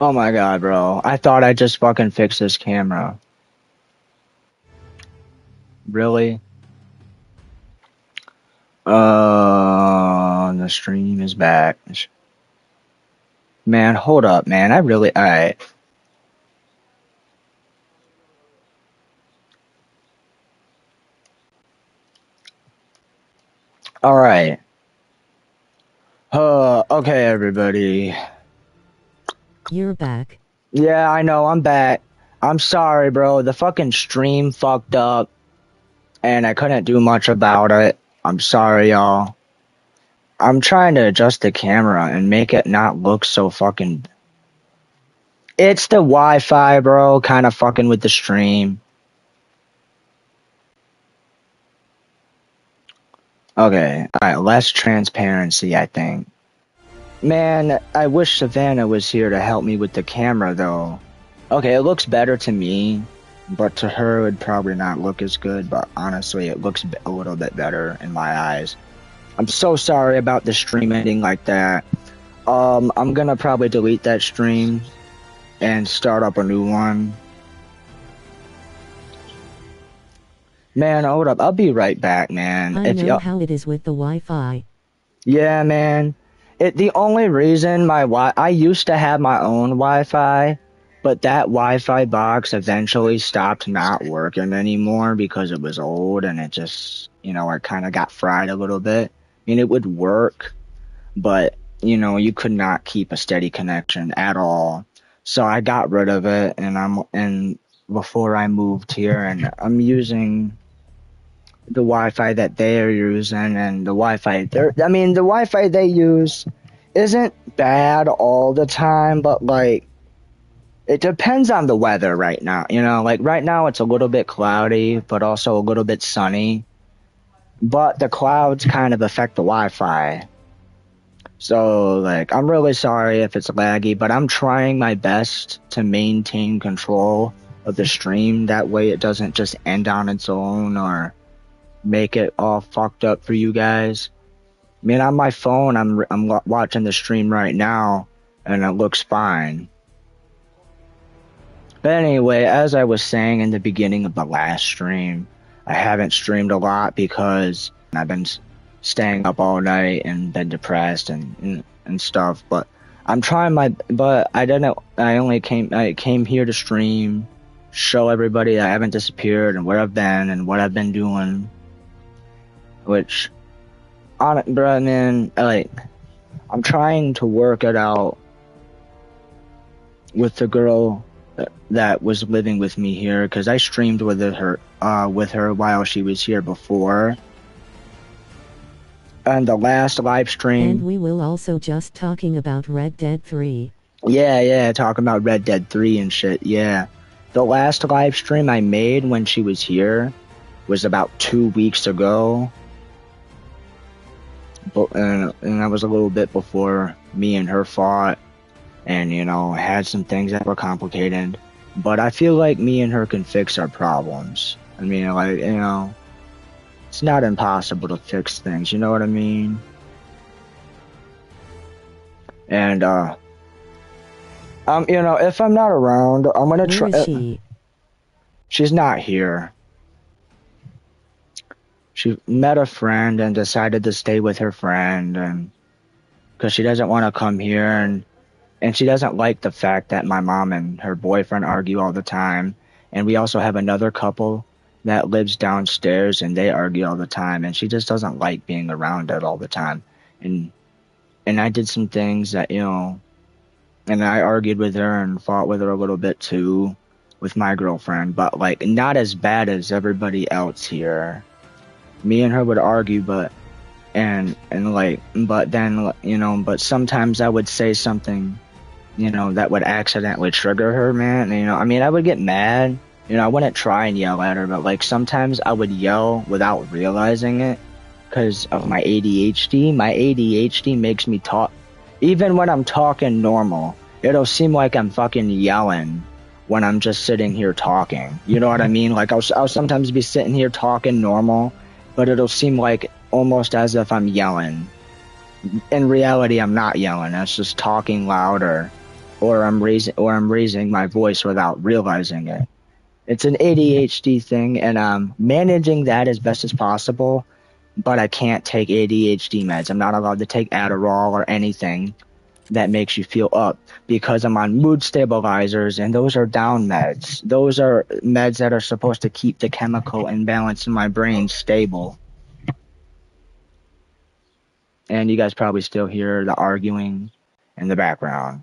Oh my god, bro. I thought I just fucking fixed this camera. Really? The stream is back. Man, hold up, man. Alright. Alright. Okay, everybody. You're back. Yeah, I know, I'm back. I'm sorry, bro. The fucking stream fucked up, and I couldn't do much about it. I'm sorry, y'all. I'm trying to adjust the camera and make it not look so fucking. It's the Wi-Fi, bro, kind of fucking with the stream. Okay, alright, less transparency, I think. Man, I wish Savannah was here to help me with the camera, though. Okay, it looks better to me, but to her it would probably not look as good, but honestly, it looks a little bit better in my eyes. I'm so sorry about the stream ending like that. I'm gonna probably delete that stream and start up a new one. Man, hold up. I'll be right back, man. I know how it is with the Wi-Fi. Yeah, man. The only reason I used to have my own Wi-Fi, but that Wi-Fi box eventually stopped not working anymore because it was old and it just, it kind of got fried a little bit. I mean, it would work, but, you could not keep a steady connection at all. So I got rid of it and before I moved here, and I'm using the Wi-Fi that they are using, and the Wi-Fi they use isn't bad all the time, but like it depends on the weather right now. Like right now it's a little bit cloudy, but also a little bit sunny. But the clouds kind of affect the Wi-Fi. So like I'm really sorry if it's laggy, but I'm trying my best to maintain control of the stream. That way it doesn't just end on its own or make it all fucked up for you guys. I mean, on my phone, I'm watching the stream right now, and it looks fine. But anyway, as I was saying in the beginning of the last stream, I haven't streamed a lot because I've been staying up all night and been depressed and stuff. But I'm trying but I didn't. I came here to stream, show everybody that I haven't disappeared and where I've been and what I've been doing. Which, bro, man, like, I'm trying to work it out with the girl that was living with me here, because I streamed with her while she was here before. And the last live stream. And we will also just talking about Red Dead 3. Yeah, talking about Red Dead 3 and shit, yeah. The last live stream I made when she was here was about 2 weeks ago. And that was a little bit before me and her fought, and had some things that were complicated, but I feel like me and her can fix our problems. I mean, like, it's not impossible to fix things, you know what I mean? And if I'm not around, I'm gonna try. Where is she? She's not here. She met a friend and decided to stay with her friend, and because she doesn't want to come here, and she doesn't like the fact that my mom and her boyfriend argue all the time. And we also have another couple that lives downstairs, and they argue all the time, and she just doesn't like being around it all the time. And I did some things that, and I argued with her and fought with her a little bit too with my girlfriend, but like not as bad as everybody else here. Me and her would argue, but then but sometimes I would say something, that would accidentally trigger her, man. I mean, I would get mad. I wouldn't try and yell at her, but like sometimes I would yell without realizing it because of my ADHD. My ADHD makes me talk, even when I'm talking normal, it'll seem like I'm fucking yelling when I'm just sitting here talking. You know what I mean? Like I'll sometimes be sitting here talking normal, but it'll seem like almost as if I'm yelling. In reality, I'm not yelling. That's just talking louder. or I'm raising my voice without realizing it. It's an ADHD thing, and I'm managing that as best as possible, but I can't take ADHD meds. I'm not allowed to take Adderall or anything that makes you feel up because I'm on mood stabilizers, and those are down meds. Those are meds that are supposed to keep the chemical imbalance in my brain stable. And you guys probably still hear the arguing in the background.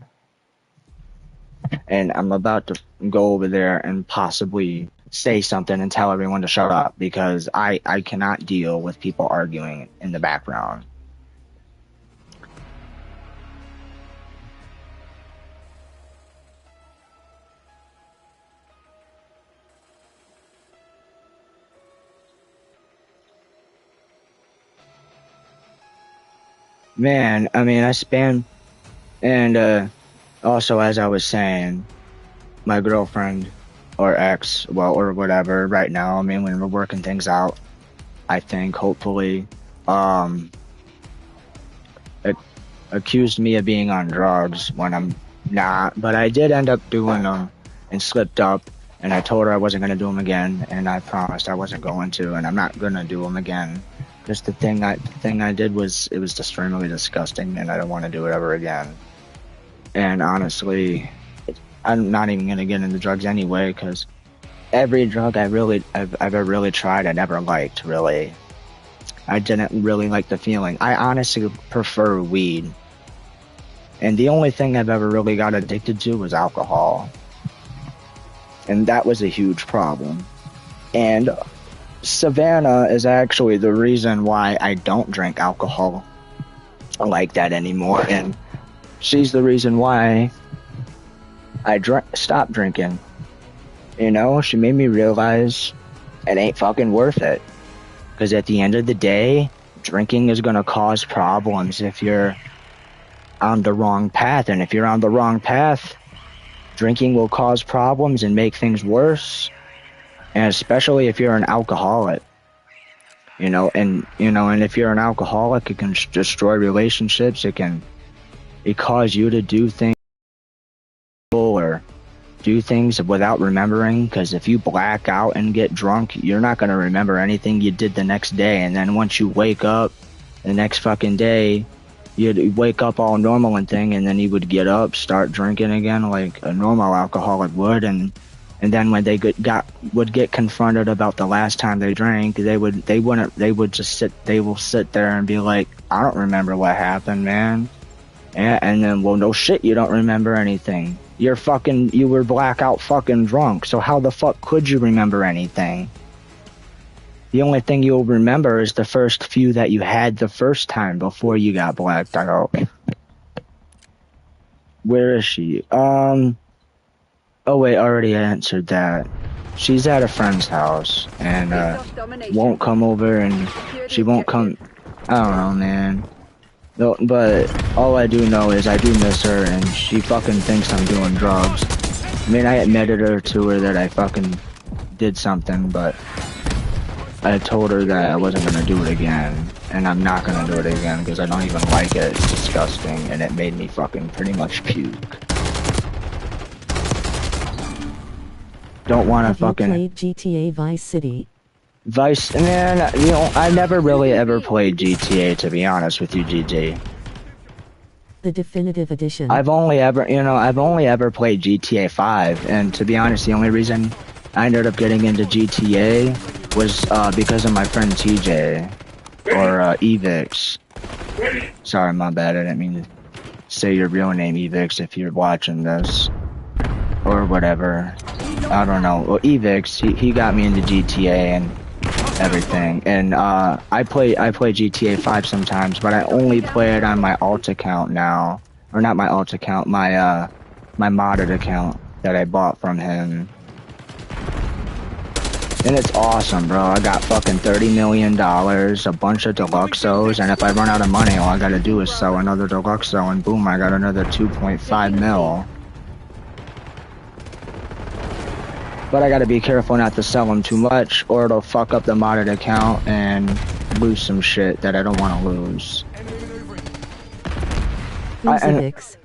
And I'm about to go over there and possibly say something and tell everyone to shut up because I cannot deal with people arguing in the background. Man, I mean, and also, as I was saying, my girlfriend or ex, well, or whatever, right now, I mean, when we're working things out, I think, hopefully, accused me of being on drugs when I'm not, but I did end up doing them and slipped up, and I told her I wasn't going to do them again, and I promised I wasn't going to, and I'm not going to do them again. Just the thing I did was, it was extremely disgusting, and I don't want to do it ever again. And honestly, I'm not even going to get into drugs anyway, because every drug I've ever really tried, I never liked, really. I didn't really like the feeling. I honestly prefer weed. And the only thing I've ever really got addicted to was alcohol. And that was a huge problem. And Savannah is actually the reason why I don't drink alcohol like that anymore. And she's the reason why I stopped drinking. You know, she made me realize it ain't fucking worth it. Because at the end of the day, drinking is going to cause problems if you're on the wrong path. And if you're on the wrong path, drinking will cause problems and make things worse. And especially if you're an alcoholic. And if you're an alcoholic, it can destroy relationships. It cause you to do things or do things without remembering, because if you black out and get drunk, you're not going to remember anything you did the next day. And then once you wake up the next fucking day, you'd wake up all normal and thing, and then you would get up, start drinking again like a normal alcoholic would, and then when they would get confronted about the last time they drank, they will sit there and be like, I don't remember what happened, man. And then, well, no shit, you don't remember anything. You were blackout fucking drunk, so how the fuck could you remember anything? The only thing you'll remember is the first few that you had the first time before you got blacked out. Where is she? Oh wait, I already answered that. She's at a friend's house, and won't come over, and she won't come, I don't know, man. No, but all I do know is I do miss her, and she fucking thinks I'm doing drugs. I mean, I admitted to her that I fucking did something, but I told her that I wasn't gonna do it again, and I'm not gonna do it again because I don't even like it. It's disgusting, and it made me fucking pretty much puke. Don't want to fucking... Have you played GTA Vice City? Man, I never really ever played GTA, to be honest with you, GG. The definitive edition. I've only ever played GTA 5, and to be honest, the only reason I ended up getting into GTA was because of my friend TJ, or Evix. Sorry, my bad, I didn't mean to say your real name, Evix, if you're watching this. Or whatever. I don't know. Well, Evix, he got me into GTA and everything, and I play GTA 5 sometimes, but I only play it on my alt account now, or not my alt account, my modded account that I bought from him, and it's awesome, bro. I got fucking $30 million, a bunch of Deluxos, and if I run out of money, all I gotta do is sell another Deluxo, and boom, I got another 2.5 mil. But I gotta be careful not to sell them too much, or it'll fuck up the modded account and lose some shit that I don't want to lose. Who's Evix?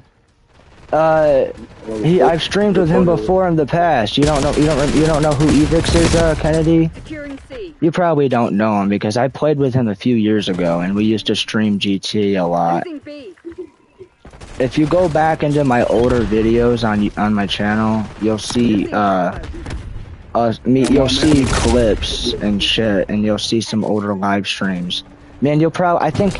I've streamed with him before in the past. You don't know who Evix is, Kennedy? Securing C. You probably don't know him because I played with him a few years ago and we used to stream GT a lot. Losing B. If you go back into my older videos on my channel, you'll see you'll see clips and shit, and you'll see some older live streams. Man, you'll probably I think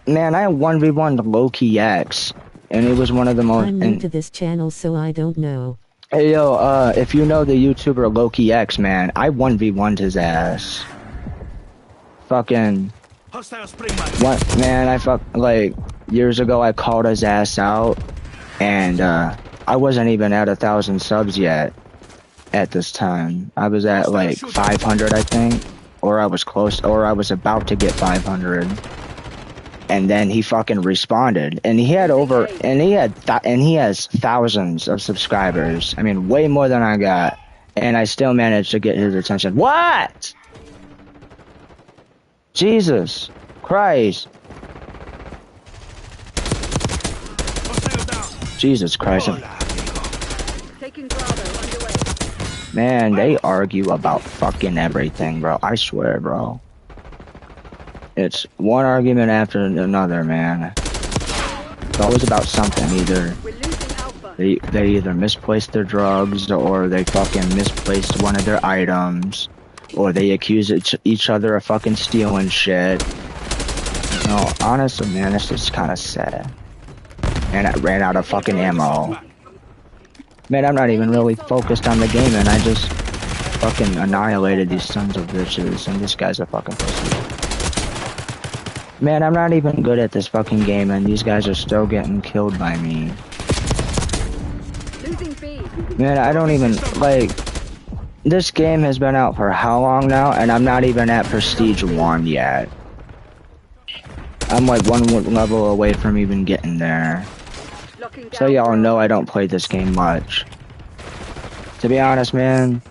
man, I 1v1 Loki X, and it was one of the most. I'm new to this channel, so I don't know. Hey yo, if you know the YouTuber Loki X, man, I 1v1'd his ass. Fucking what, man? Like years ago, I called his ass out, and I wasn't even at 1,000 subs yet. At this time, I was at like 500, I think, or I was close, or I was about to get 500. And then he fucking responded, and he had he has thousands of subscribers. I mean, way more than I got, and I still managed to get his attention. What? Jesus Christ! Jesus Christ! Taking Bravo underway. Man, they argue about fucking everything, bro. I swear, bro. It's one argument after another, man. It's always about something. Either We're losing Alpha. they either misplaced their drugs, or they fucking misplaced one of their items, or they accuse each other of fucking stealing shit. No, honestly, man, it's just kind of sad. And I ran out of fucking ammo. Man, I'm not even really focused on the game, and I just fucking annihilated these sons of bitches, and this guy's a fucking pussy. Man, I'm not even good at this fucking game, and these guys are still getting killed by me. Losing B. Man, I don't even, like, this game has been out for how long now, and I'm not even at Prestige 1 yet. I'm like one level away from even getting there. Locking So down y'all know I don't play this game much. To be honest, man,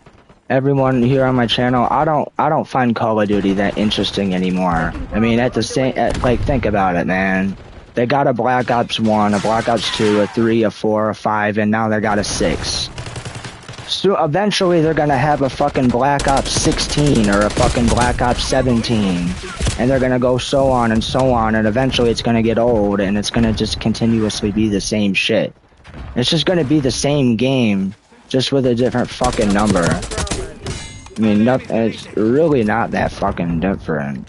everyone here on my channel, I don't find Call of Duty that interesting anymore. I mean, like, think about it, man. They got a Black Ops 1, a Black Ops 2, a 3, a 4, a 5, and now they got a 6. So eventually they're gonna have a fucking Black Ops 16 or a fucking Black Ops 17. And they're gonna go so on, and eventually it's gonna get old, and it's gonna just continuously be the same shit. It's just gonna be the same game, just with a different fucking number. I mean, it's really not that fucking different.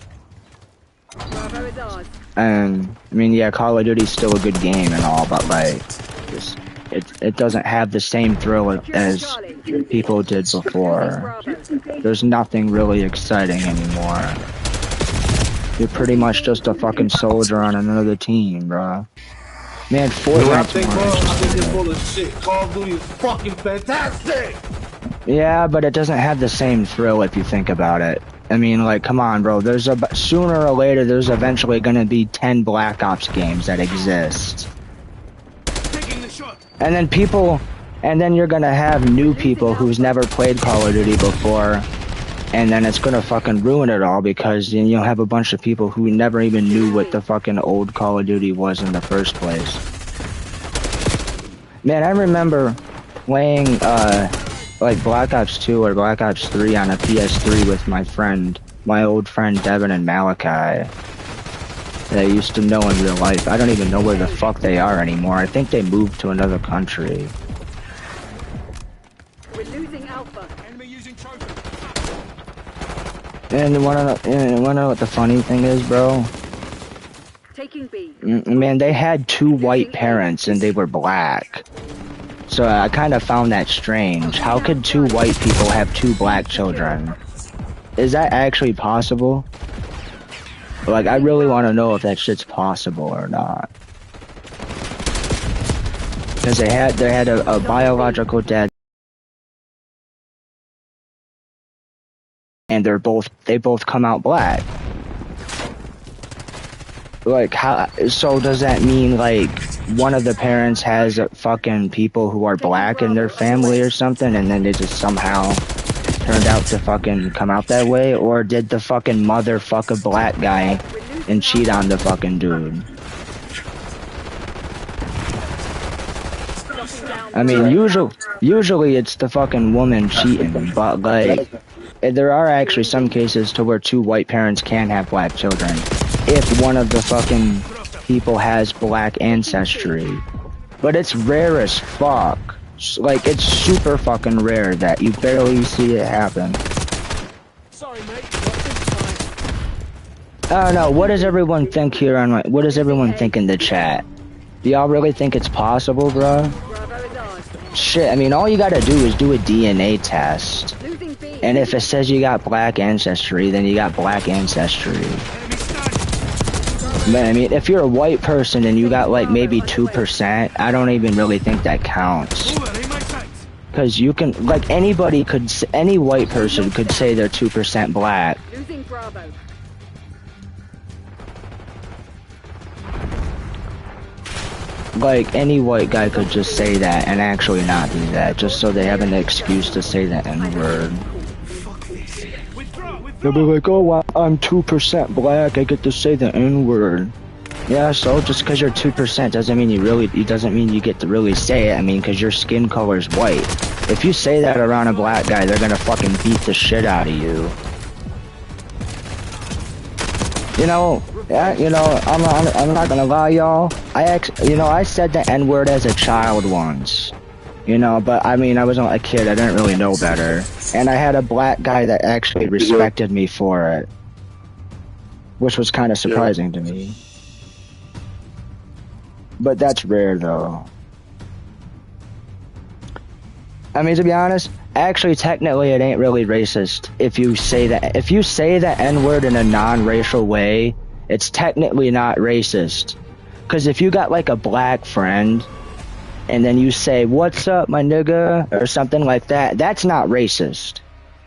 Bravo is ours. And I mean, yeah, Call of Duty's still a good game and all, but like, it doesn't have the same thrill as people did before. There's nothing really exciting anymore. You're pretty much just a fucking soldier on another team, bro. Man, Fortnite's more interesting. Call of Duty is fucking fantastic! Yeah, but it doesn't have the same thrill if you think about it. I mean, like, come on, bro. Sooner or later, there's eventually gonna be 10 Black Ops games that exist. And then you're gonna have new people who's never played Call of Duty before, and then it's gonna fucking ruin it all because you'll have a bunch of people who never even knew what the fucking old Call of Duty was in the first place. Man, I remember playing, like Black Ops 2 or Black Ops 3 on a PS3 with my old friend Devin and Malachi. That I used to know in real life. I don't even know where the fuck they are anymore. I think they moved to another country. We're losing Alpha. Enemy using trophy. And you wanna know what the funny thing is, bro? Taking B. Man, they had 2 white parents and they were black. So I kind of found that strange. How could 2 white people have 2 black children? Is that actually possible? Like, I really want to know if that shit's possible or not. Because they had a biological dad, and they both come out black. Like, how? So does that mean like one of the parents has fucking people who are black in their family or something, and then they just somehow turned out to fucking come out that way? Or did the fucking mother fuck a black guy and cheat on the fucking dude? I mean, usually it's the fucking woman cheating, but like, there are actually some cases to where two white parents can have black children if one of the fucking people has black ancestry. But it's rare as fuck. Like, it's super fucking rare that you barely see it happen. Sorry, mate. I don't know, what does everyone think here on, what does everyone think in the chat? Do y'all really think it's possible, bro? Bravo is ours. Shit, I mean, all you gotta do is do a DNA test. Losing B. And if it says you got black ancestry, then you got black ancestry. Enemy stun. But I mean, if you're a white person and you got like maybe 2%, I don't even really think that counts. Ooh, that ain't my sights. Cause you can, like anybody could, any white person could say they're 2% black. Losing Bravo. Like any white guy could just say that and actually not do that, just so they have an excuse to say the N-word. Withdraw, They'll be withdraw. like, oh, well, I'm 2% black, I get to say the N-word. Yeah, so just because you're 2% doesn't mean it doesn't mean you get to really say it. I mean, because your skin color's white. If you say that around a black guy, they're gonna fucking beat the shit out of you. You know, I'm not gonna lie, y'all. I said the N-word as a child once. You know, but I mean, I was a kid, I didn't really know better. And I had a black guy that actually respected me for it. Which was kind of surprising to me. But that's rare, though. I mean, to be honest, actually, technically, it ain't really racist if you say that. If you say the N-word in a non-racial way, it's technically not racist. Because if you got like a black friend, and then you say, "What's up, my nigga?" or something like that, that's not racist.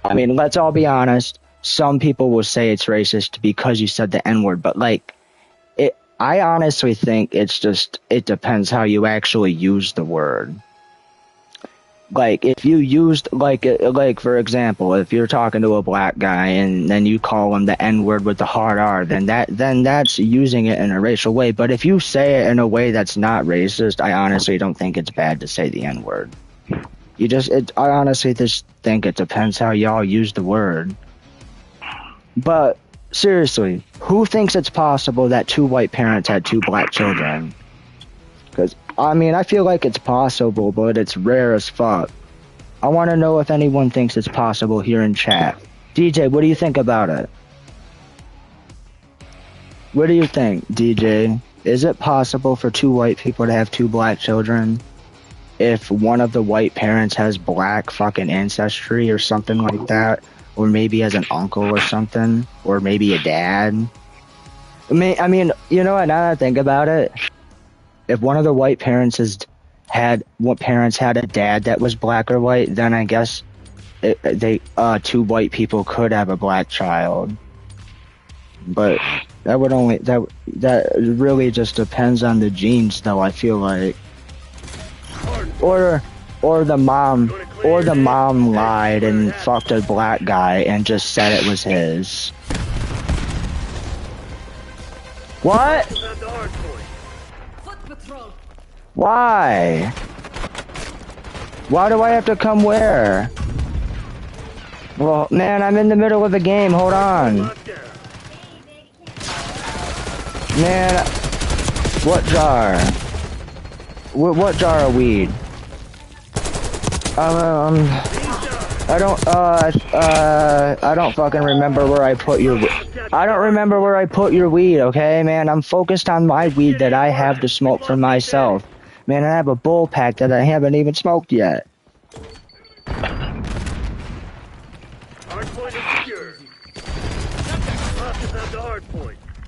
I mean, let's all be honest. Some people will say it's racist because you said the N-word, but like, I honestly think it depends how you actually use the word. Like, if you used, like for example, if you're talking to a black guy and then you call him the N-word with the hard R, then that's using it in a racial way. But if you say it in a way that's not racist, I honestly don't think it's bad to say the N-word. I honestly just think it depends how y'all use the word. But, seriously, who thinks it's possible that two white parents had two black children? Because, I mean, I feel like it's possible, but it's rare as fuck. I want to know if anyone thinks it's possible here in chat. DJ, what do you think about it? What do you think, DJ? Is it possible for two white people to have two black children if one of the white parents has black fucking ancestry or something like that? Or maybe as an uncle or something? Or maybe a dad? I mean, you know what, now that I think about it, if one of the white parents had a dad that was black or white, then I guess two white people could have a black child. But that really just depends on the genes, though. I feel like, or the mom lied and fucked a black guy and just said it was his. What? Why? Why do I have to come where? Well, man, I'm in the middle of the game. Hold on. Man, what jar? What jar of weed? I don't fucking remember where I put your. I don't remember where I put your weed. Okay, man, I'm focused on my weed that I have to smoke for myself. Man, I have a bull pack that I haven't even smoked yet.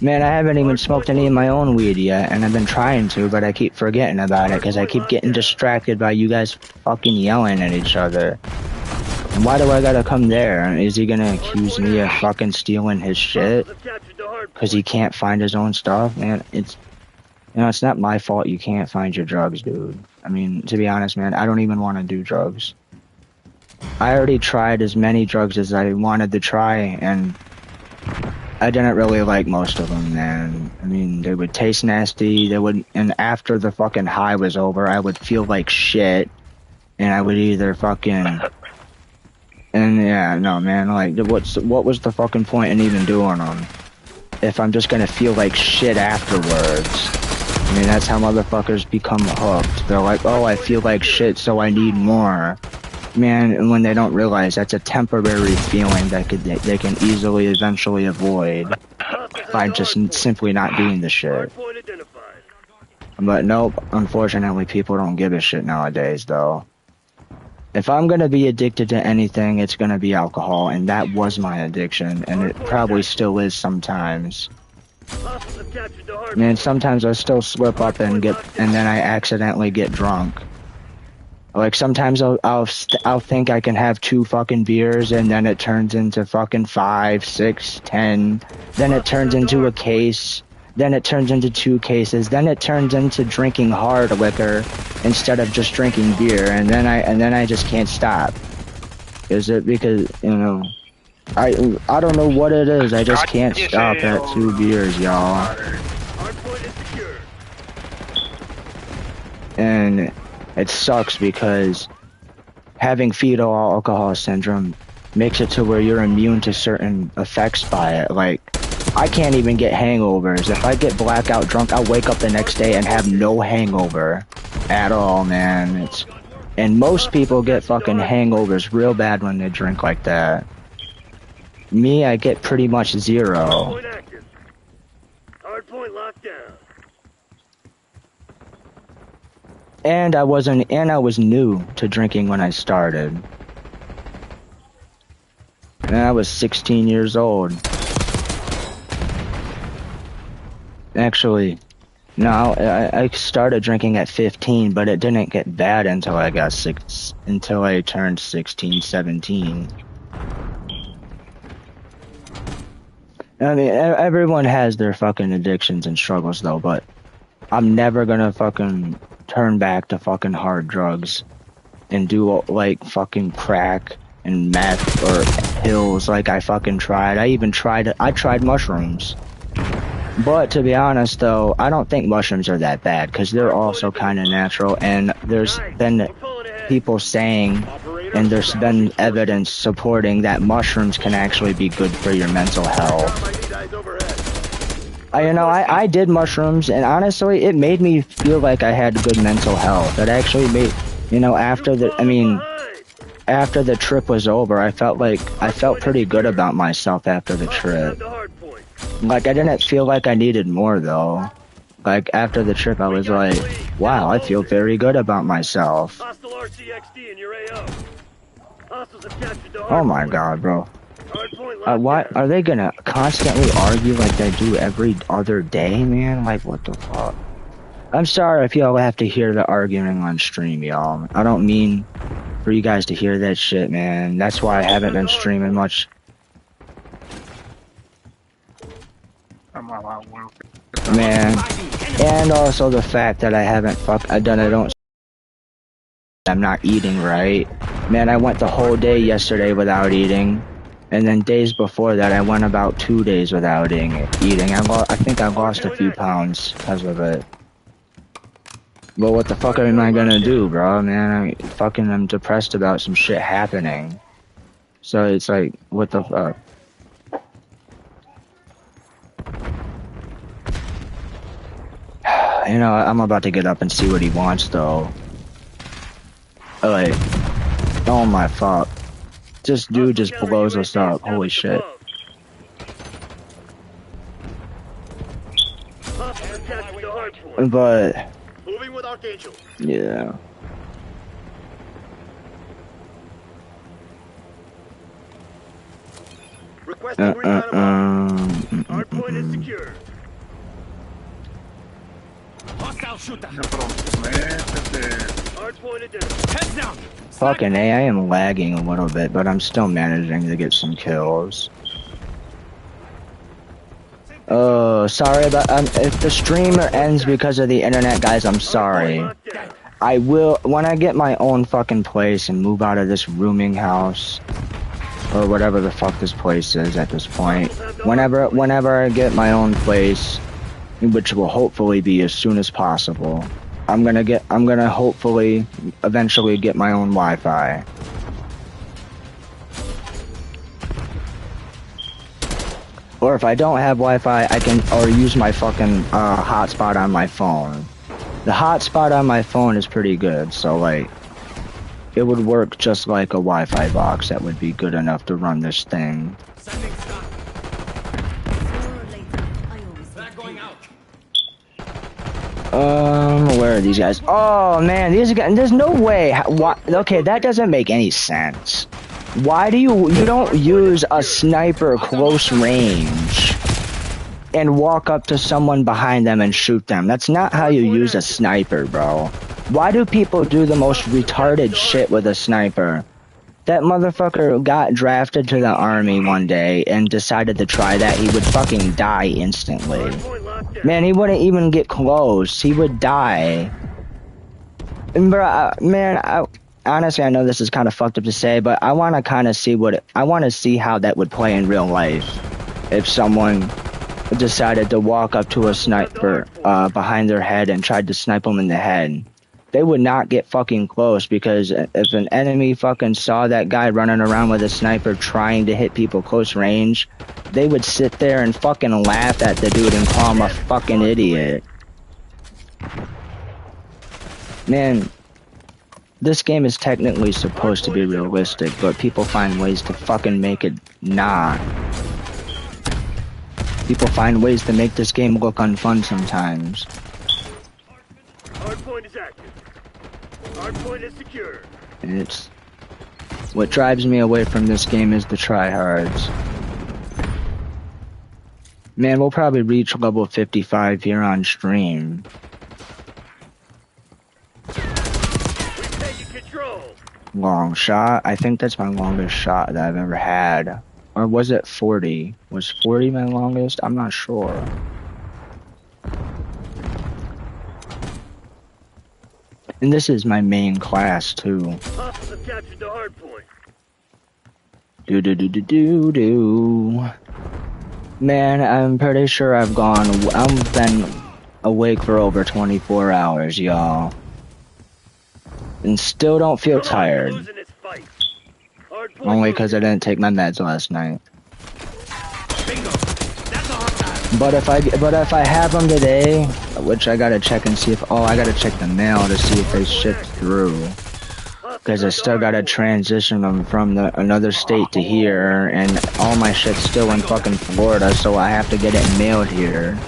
Man, I haven't even smoked any of my own weed yet, and I've been trying to, but I keep forgetting about it because I keep getting distracted by you guys fucking yelling at each other. And why do I gotta come there? Is he gonna accuse me of fucking stealing his shit? Because he can't find his own stuff? Man, it's not my fault you can't find your drugs, dude. I mean, to be honest, man, I don't even want to do drugs. I already tried as many drugs as I wanted to try, and I didn't really like most of them, man. I mean, they would taste nasty, and after the fucking high was over, I would feel like shit. and I would either fucking, and yeah, no man, like what was the fucking point in even doing them if I'm just gonna feel like shit afterwards? I mean, that's how motherfuckers become hooked. They're like, oh, I feel like shit, so I need more. Man, and when they don't realize that's a temporary feeling that they can easily eventually avoid by just simply not doing the shit. But nope, unfortunately people don't give a shit nowadays though. If I'm gonna be addicted to anything, it's gonna be alcohol, and that was my addiction, and it probably still is sometimes. Man, sometimes I still slip up and then I accidentally get drunk. Like sometimes I'll think I can have 2 fucking beers, and then it turns into fucking 5, 6, 10. Then it turns into a case. Then it turns into 2 cases. Then it turns into drinking hard liquor instead of just drinking beer, and then I just can't stop. Is it because, you know, I don't know what it is. I just can't stop at 2 beers, y'all. And it sucks because having fetal alcohol syndrome makes it to where you're immune to certain effects by it. Like, I can't even get hangovers. If I get blackout drunk, I'll wake up the next day and have no hangover at all, man. And most people get fucking hangovers real bad when they drink like that. Me, I get pretty much 0. Hardpoint locked down. And I was new to drinking when I started. And I was 16 years old. Actually, no, I started drinking at 15, but it didn't get bad until I turned 16, 17. I mean, everyone has their fucking addictions and struggles though, but I'm never gonna fucking turn back to fucking hard drugs and do like fucking crack and meth or pills like I fucking tried. I tried mushrooms. But to be honest though, I don't think mushrooms are that bad because they're also kind of natural, and there's been people saying, and there's been evidence supporting that mushrooms can actually be good for your mental health. I did mushrooms, and honestly, it made me feel like I had good mental health. It actually made, after the trip was over, I felt pretty good about myself after the trip. Like, I didn't feel like I needed more, though. Like, after the trip, I was like, wow, I feel very good about myself. Oh my god, bro. Why are they gonna constantly argue like they do every other day, man? Like, what the fuck? I'm sorry if y'all have to hear the arguing on stream, y'all. I don't mean for you guys to hear that shit, man. That's why I haven't been streaming much. Man, and also the fact that I'm not eating right. Man, I went the whole day yesterday without eating, and then days before that I went about 2 days without eating. I think I lost a few pounds because of it. But what the fuck am I gonna do, bro? Man, I'm depressed about some shit happening. So it's like, what the fuck? I'm about to get up and see what he wants, though. Like, oh my fuck. This dude just blows us up. Holy shit. But, yeah. Hardpoint is secure. Hostile shooter. Hardpoint identified. Heads down. Fucking A, I am lagging a little bit, but I'm still managing to get some kills. Sorry about, if the stream ends because of the internet, guys, I'm sorry. I will, when I get my own fucking place and move out of this rooming house, or whatever the fuck this place is at this point, whenever I get my own place, which will hopefully be as soon as possible, I'm gonna hopefully eventually get my own Wi-Fi. Or if I don't have Wi-Fi, I can use my fucking hotspot on my phone. The hotspot on my phone is pretty good, so like it would work just like a Wi-Fi box that would be good enough to run this thing. Sending stun. They're going out. Where are these guys? Oh man, these guys. There's no way. Why? Okay, that doesn't make any sense. Why do you don't use a sniper close range and walk up to someone behind them and shoot them? That's not how you use a sniper, bro. Why do people do the most retarded shit with a sniper? That motherfucker got drafted to the army one day and decided to try that. He would fucking die instantly. Man, he wouldn't even get close. He would die. And bro, man, honestly, I know this is kind of fucked up to say, but I want to kind of see I want to see how that would play in real life. If someone decided to walk up to a sniper behind their head and tried to snipe them in the head. They would not get fucking close, because if an enemy fucking saw that guy running around with a sniper trying to hit people close range, they would sit there and fucking laugh at the dude and call him a fucking idiot. Man, this game is technically supposed to be realistic, but people find ways to fucking make it not. People find ways to make this game look unfun sometimes. Hardpoint is active. Hardpoint is secure. And it's what drives me away from this game is the tryhards. Man, we'll probably reach level 55 here on stream. We've taken control. Long shot. I think that's my longest shot that I've ever had. Or was it 40? Was 40 my longest? I'm not sure. And this is my main class too. Hostiles have captured the hardpoint. Do. Man, I'm pretty sure I've been awake for over 24 hours, y'all. And still don't feel tired. Losing this fight. Hardpoint Only because I didn't take my meds last night. Bingo. That's a hard time. But if I have them today, which I gotta check and see if I gotta check the mail to see if they shipped through, because I still gotta transition them from another state to here, and all my shit's still in fucking Florida, so I have to get it mailed here.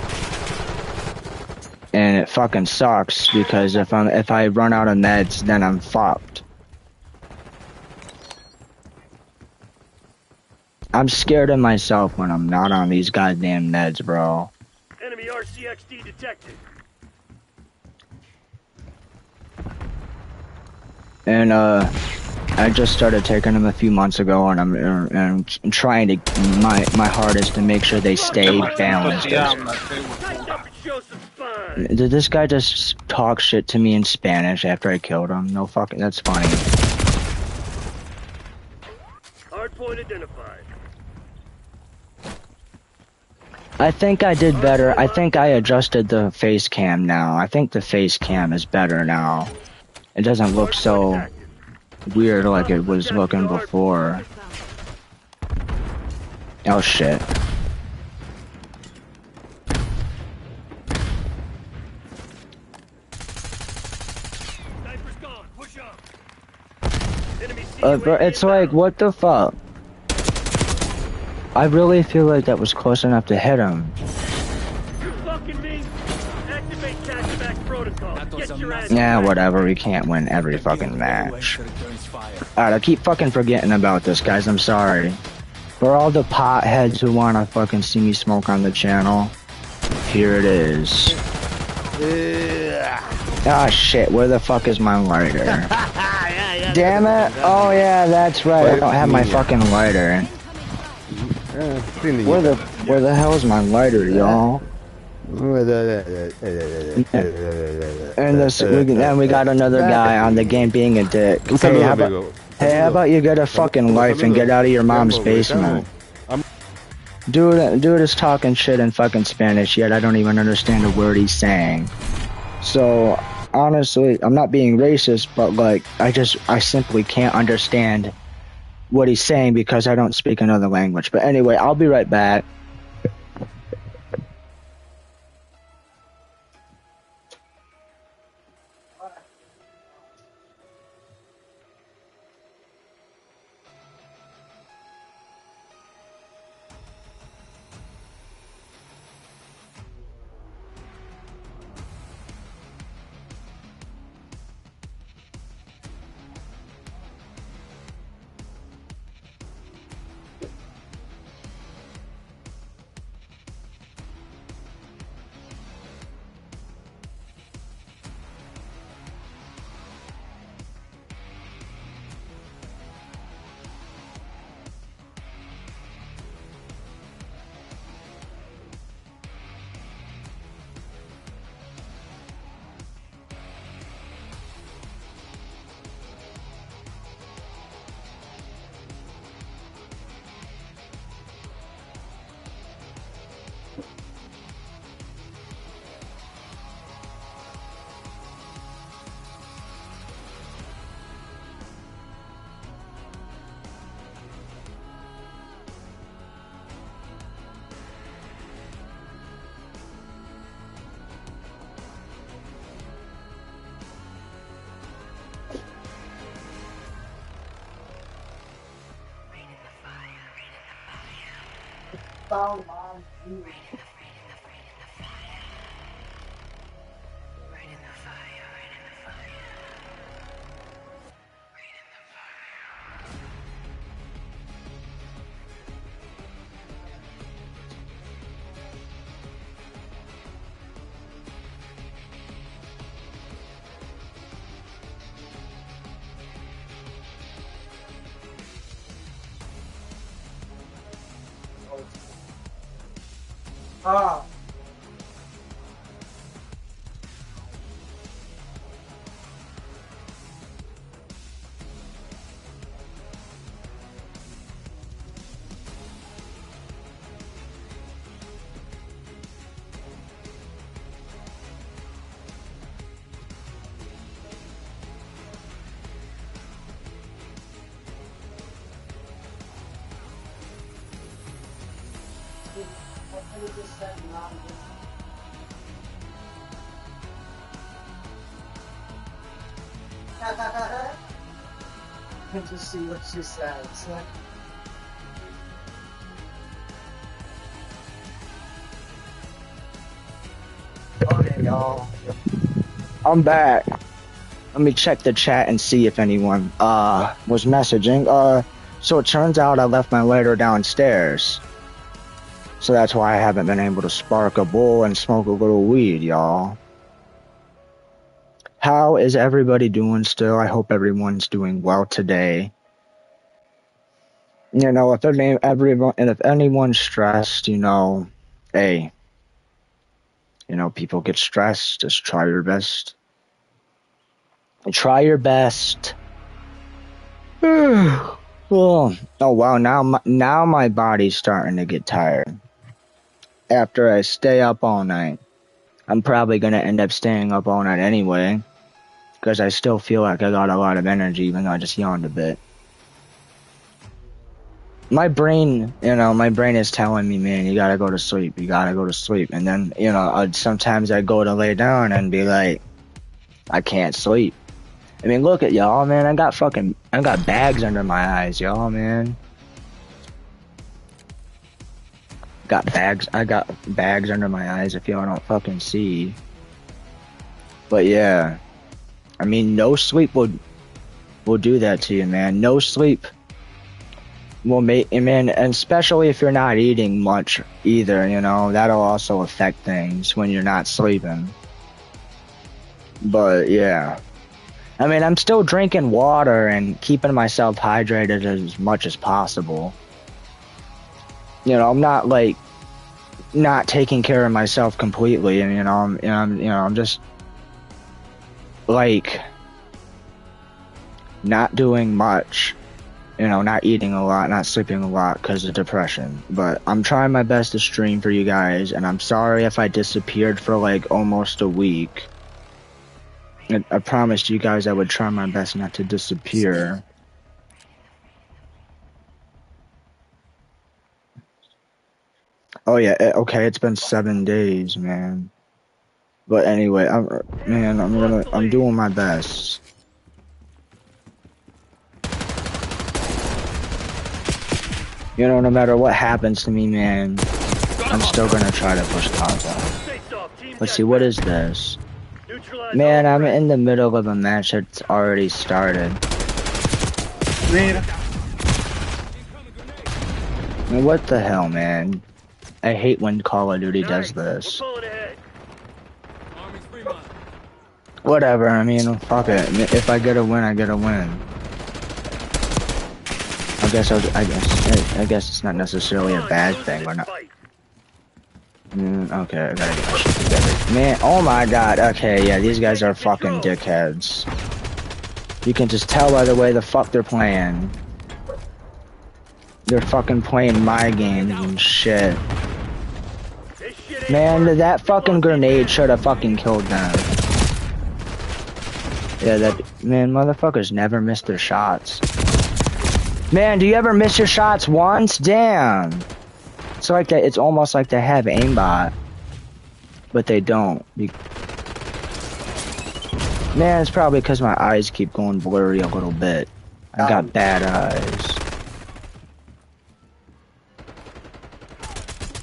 And it fucking sucks, because if I run out of meds, then I'm fucked. I'm scared of myself when I'm not on these goddamn meds, bro. Enemy RCXD detected. And I just started taking them a few months ago, and I'm trying to my hardest to make sure they stay balanced. Tighten up and show some spine. Did this guy just talk shit to me in Spanish after I killed him? No fucking, that's funny. Hardpoint identified. I think I did better. I think I adjusted the face cam now. I think the face cam is better now. It doesn't look so weird like it was looking before. Oh shit. Sniper's gone. Push up. Enemy Bro, it's like, what the fuck? I really feel like that was close enough to hit him. You fucking me? Activate catch-back protocol. Get your ass. Yeah, whatever, we can't win every fucking match. Alright, I keep fucking forgetting about this, guys, I'm sorry. For all the potheads who wanna fucking see me smoke on the channel, here it is. Ah shit, where the fuck is my lighter? Damn it! Oh yeah, that's right, I don't have my fucking lighter. Where the hell is my lighter, y'all? And then we got another guy on the game being a dick. Hey, how about you get a fucking life and get out of your mom's basement? Dude is talking shit in fucking Spanish, yet I don't even understand a word he's saying. So, honestly, I'm not being racist, but like, I simply can't understand what he's saying because I don't speak another language. But anyway, I'll be right back. Just see what she says. Okay, y'all. I'm back. Let me check the chat and see if anyone was messaging. So it turns out I left my lighter downstairs. So that's why I haven't been able to spark a bowl and smoke a little weed, y'all. How is everybody doing still? I hope everyone's doing well today. You know, if anyone's stressed, you know, hey, you know, people get stressed. Just try your best. Try your best. Well, oh wow, now my body's starting to get tired. After I stay up all night, I'm probably gonna end up staying up all night anyway, because I still feel like I got a lot of energy, even though I just yawned a bit. My brain is telling me, man, you gotta go to sleep, and then, you know, sometimes I go to lay down and be like, I can't sleep. I mean, look at y'all, man, I got bags under my eyes, y'all, man. I got bags under my eyes if y'all don't fucking see. But yeah, I mean, no sleep will do that to you, man. No sleep will make, I mean, and especially if you're not eating much either, you know, that'll also affect things when you're not sleeping. But yeah, I mean, I'm still drinking water and keeping myself hydrated as much as possible. You know, I'm not like not taking care of myself completely, and you know, I'm just like not doing much. You know, not eating a lot, not sleeping a lot because of depression. But I'm trying my best to stream for you guys, and I'm sorry if I disappeared for like almost a week. I promised you guys I would try my best not to disappear. Oh yeah, okay, it's been 7 days, man. But anyway, I'm doing my best. You know, no matter what happens to me, man, I'm still gonna try to push contact. Let's see, what is this? Man, I'm in the middle of a match that's already started. Mira. Man, what the hell, man? I hate when Call of Duty does this. Whatever, I mean, fuck it. If I get a win, I get a win. I guess it's not necessarily a bad thing, or not. Okay, I gotta get my shit together. Man, oh my god, okay, yeah, these guys are fucking dickheads. You can just tell by the way the fuck they're playing. They're fucking playing my games and shit. Man, that fucking grenade should have fucking killed them. Yeah, man, motherfuckers never miss their shots. Man, do you ever miss your shots once? Damn. It's like that. It's almost like they have aimbot, but they don't. Man, it's probably because my eyes keep going blurry a little bit. I got bad eyes.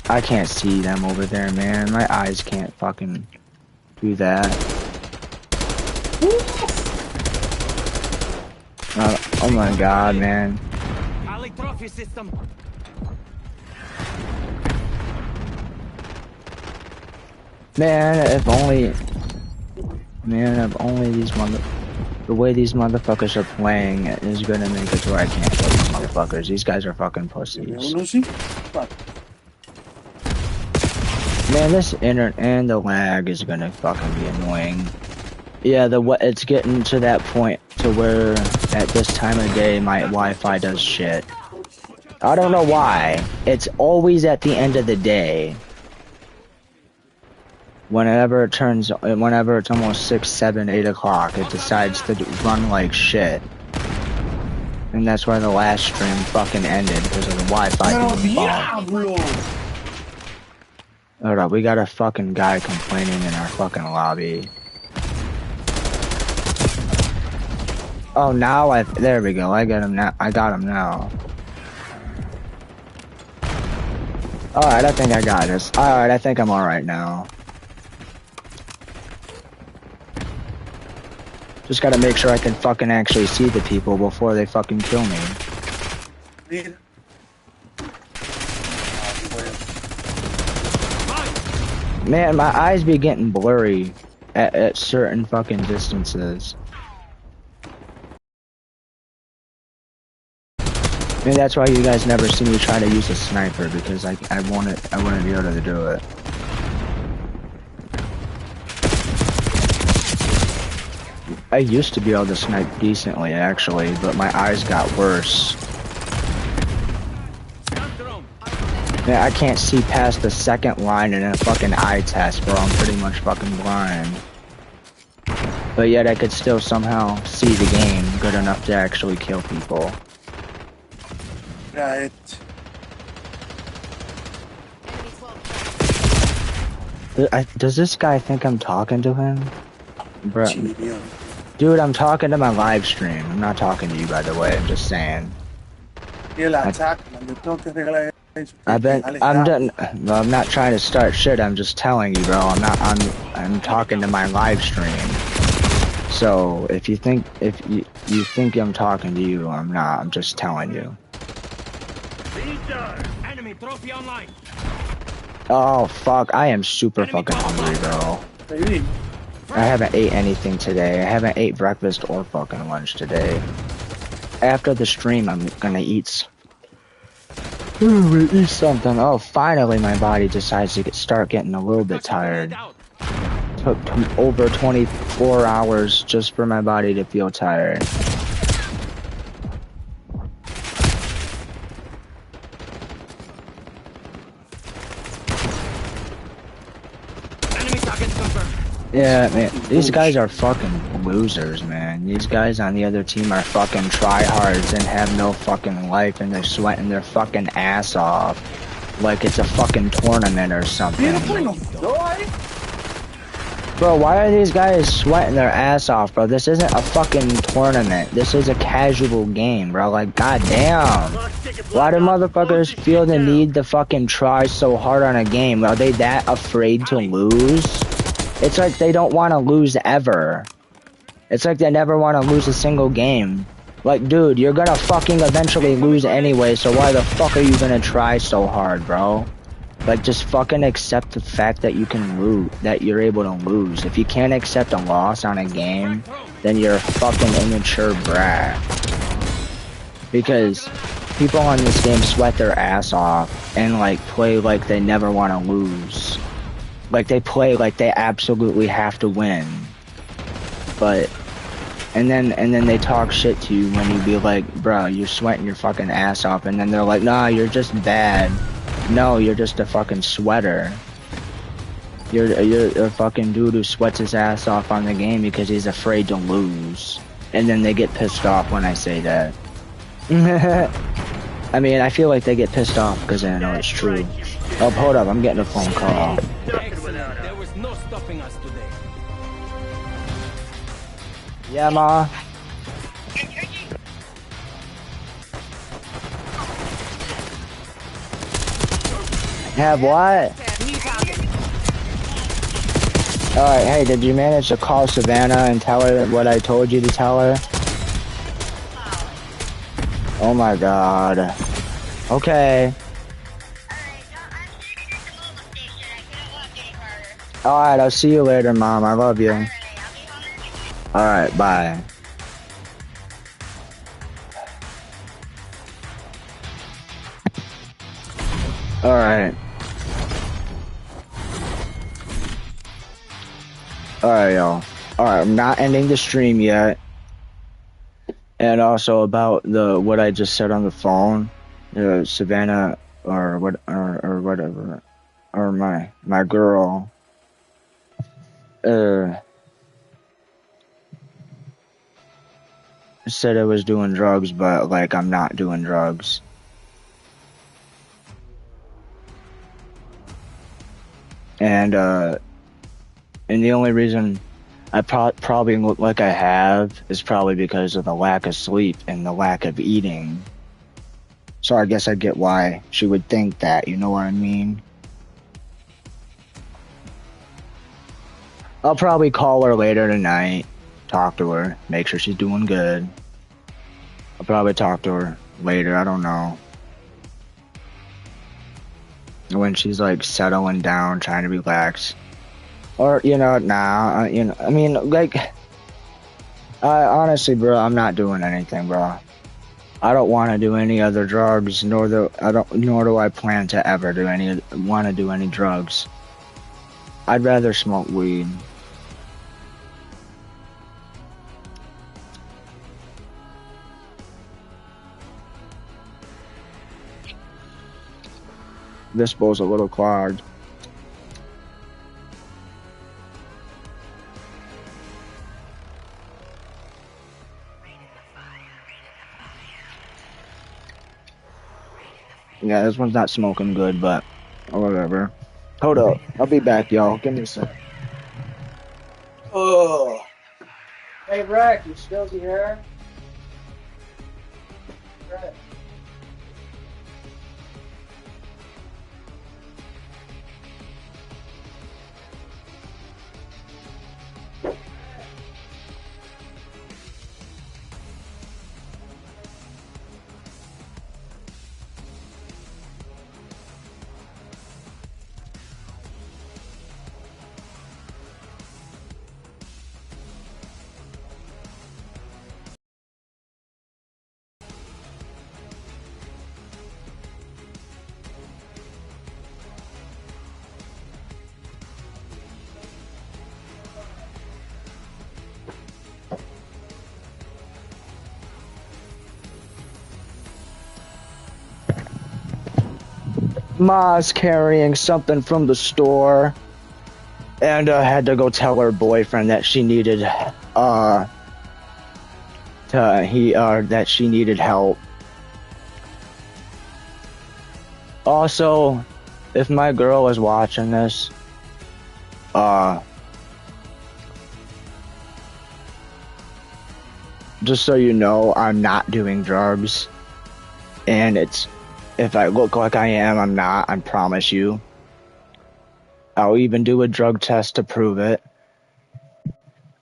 I can't see them over there, man. My eyes can't fucking do that. Oh my god, man. Man, if only the way these motherfuckers are playing is gonna make it to where I can't kill these motherfuckers. These guys are fucking pussies. Man, this internet and the lag is gonna fucking be annoying. Yeah, it's getting to that point to where at this time of day my Wi-Fi does shit. I don't know why. It's always at the end of the day. Whenever it's almost 6, 7, 8 o'clock, it decides to run like shit. And that's why the last stream fucking ended, because of the Wi-Fi being bombed. Hold up, we got a fucking guy complaining in our fucking lobby. Oh, now there we go, I got him now. Alright, I think I got this. Alright, I think I'm alright now. Just gotta make sure I can fucking actually see the people before they fucking kill me. Man, my eyes be getting blurry at certain fucking distances. I mean, that's why you guys never see me try to use a sniper, because I wouldn't be able to do it. I used to be able to snipe decently, actually, but my eyes got worse. Yeah, I can't see past the second line in a fucking eye test, bro. I'm pretty much fucking blind. But yet I could still somehow see the game good enough to actually kill people. Right. Does this guy think I'm talking to him? Bro. Dude, I'm talking to my live stream. I'm not talking to you, by the way. I'm just saying. I'm done. No, I'm not trying to start shit. I'm just telling you, bro. I'm talking to my live stream. So if you think I'm talking to you, I'm not. I'm just telling you. Enemy trophy online. Oh fuck! I am super fucking hungry, bro. I haven't ate anything today. I haven't ate breakfast or fucking lunch today. After the stream, I'm gonna eat. Eat something. Oh, finally, my body decides to start getting a little bit tired. Took over 24 hours just for my body to feel tired. Enemy target confirmed. Yeah, man, these guys are fucking losers, man. These guys on the other team are fucking tryhards and have no fucking life, and they're sweating their fucking ass off like it's a fucking tournament or something. Bro, why are these guys sweating their ass off, bro? This isn't a fucking tournament. This is a casual game, bro. Like, goddamn. Why do motherfuckers feel the need to fucking try so hard on a game? Are they that afraid to lose? It's like they don't want to lose ever. It's like they never want to lose a single game. Like, dude, you're gonna fucking eventually lose anyway, so why the fuck are you gonna try so hard, bro? Like, just fucking accept the fact that you can lose, that you're able to lose. If you can't accept a loss on a game, then you're a fucking immature brat. Because people on this game sweat their ass off and, like, play like they never want to lose. Like, they play like they absolutely have to win. But, and then they talk shit to you when you be like, bro, you're sweating your fucking ass off, and then they're like, nah, you're just bad. No, you're just a fucking sweater. You're a fucking dude who sweats his ass off on the game because he's afraid to lose. And then they get pissed off when I say that. I mean, I feel like they get pissed off because I know it's true. Oh, hold up, I'm getting a phone call. Excellent. There was no stopping us today. Yeah, Ma? Have what? Alright, hey, did you manage to call Savannah and tell her what I told you to tell her? Oh my god. Okay. Alright, I'll see you later, Mom. I love you. Alright, bye. Alright. Alright, y'all. Alright, I'm not ending the stream yet. And also about what I just said on the phone, Savannah or whatever, or my girl, said I was doing drugs, but like I'm not doing drugs. And the only reason I probably look like I have is probably because of the lack of sleep and the lack of eating. So I guess I get why she would think that, you know what I mean? I'll probably call her later tonight, talk to her, make sure she's doing good. I'll probably talk to her later, I don't know. When she's like settling down, trying to relax. Or, you know, nah, you know, I mean, like, honestly, bro, I'm not doing anything, bro. I don't want to do any other drugs, nor do I plan to ever do any drugs. I'd rather smoke weed. This bowl's a little clogged. Yeah, this one's not smoking good, but whatever. Hold up. I'll be back, y'all. Give me a sec. Oh. Hey, Rick, you still here? Rick. Ma's carrying something from the store. and had to go tell her boyfriend that she needed that she needed help. Also, if my girl is watching this, just so you know, I'm not doing drugs, and if I look like I am, I'm not, I promise you. I'll even do a drug test to prove it.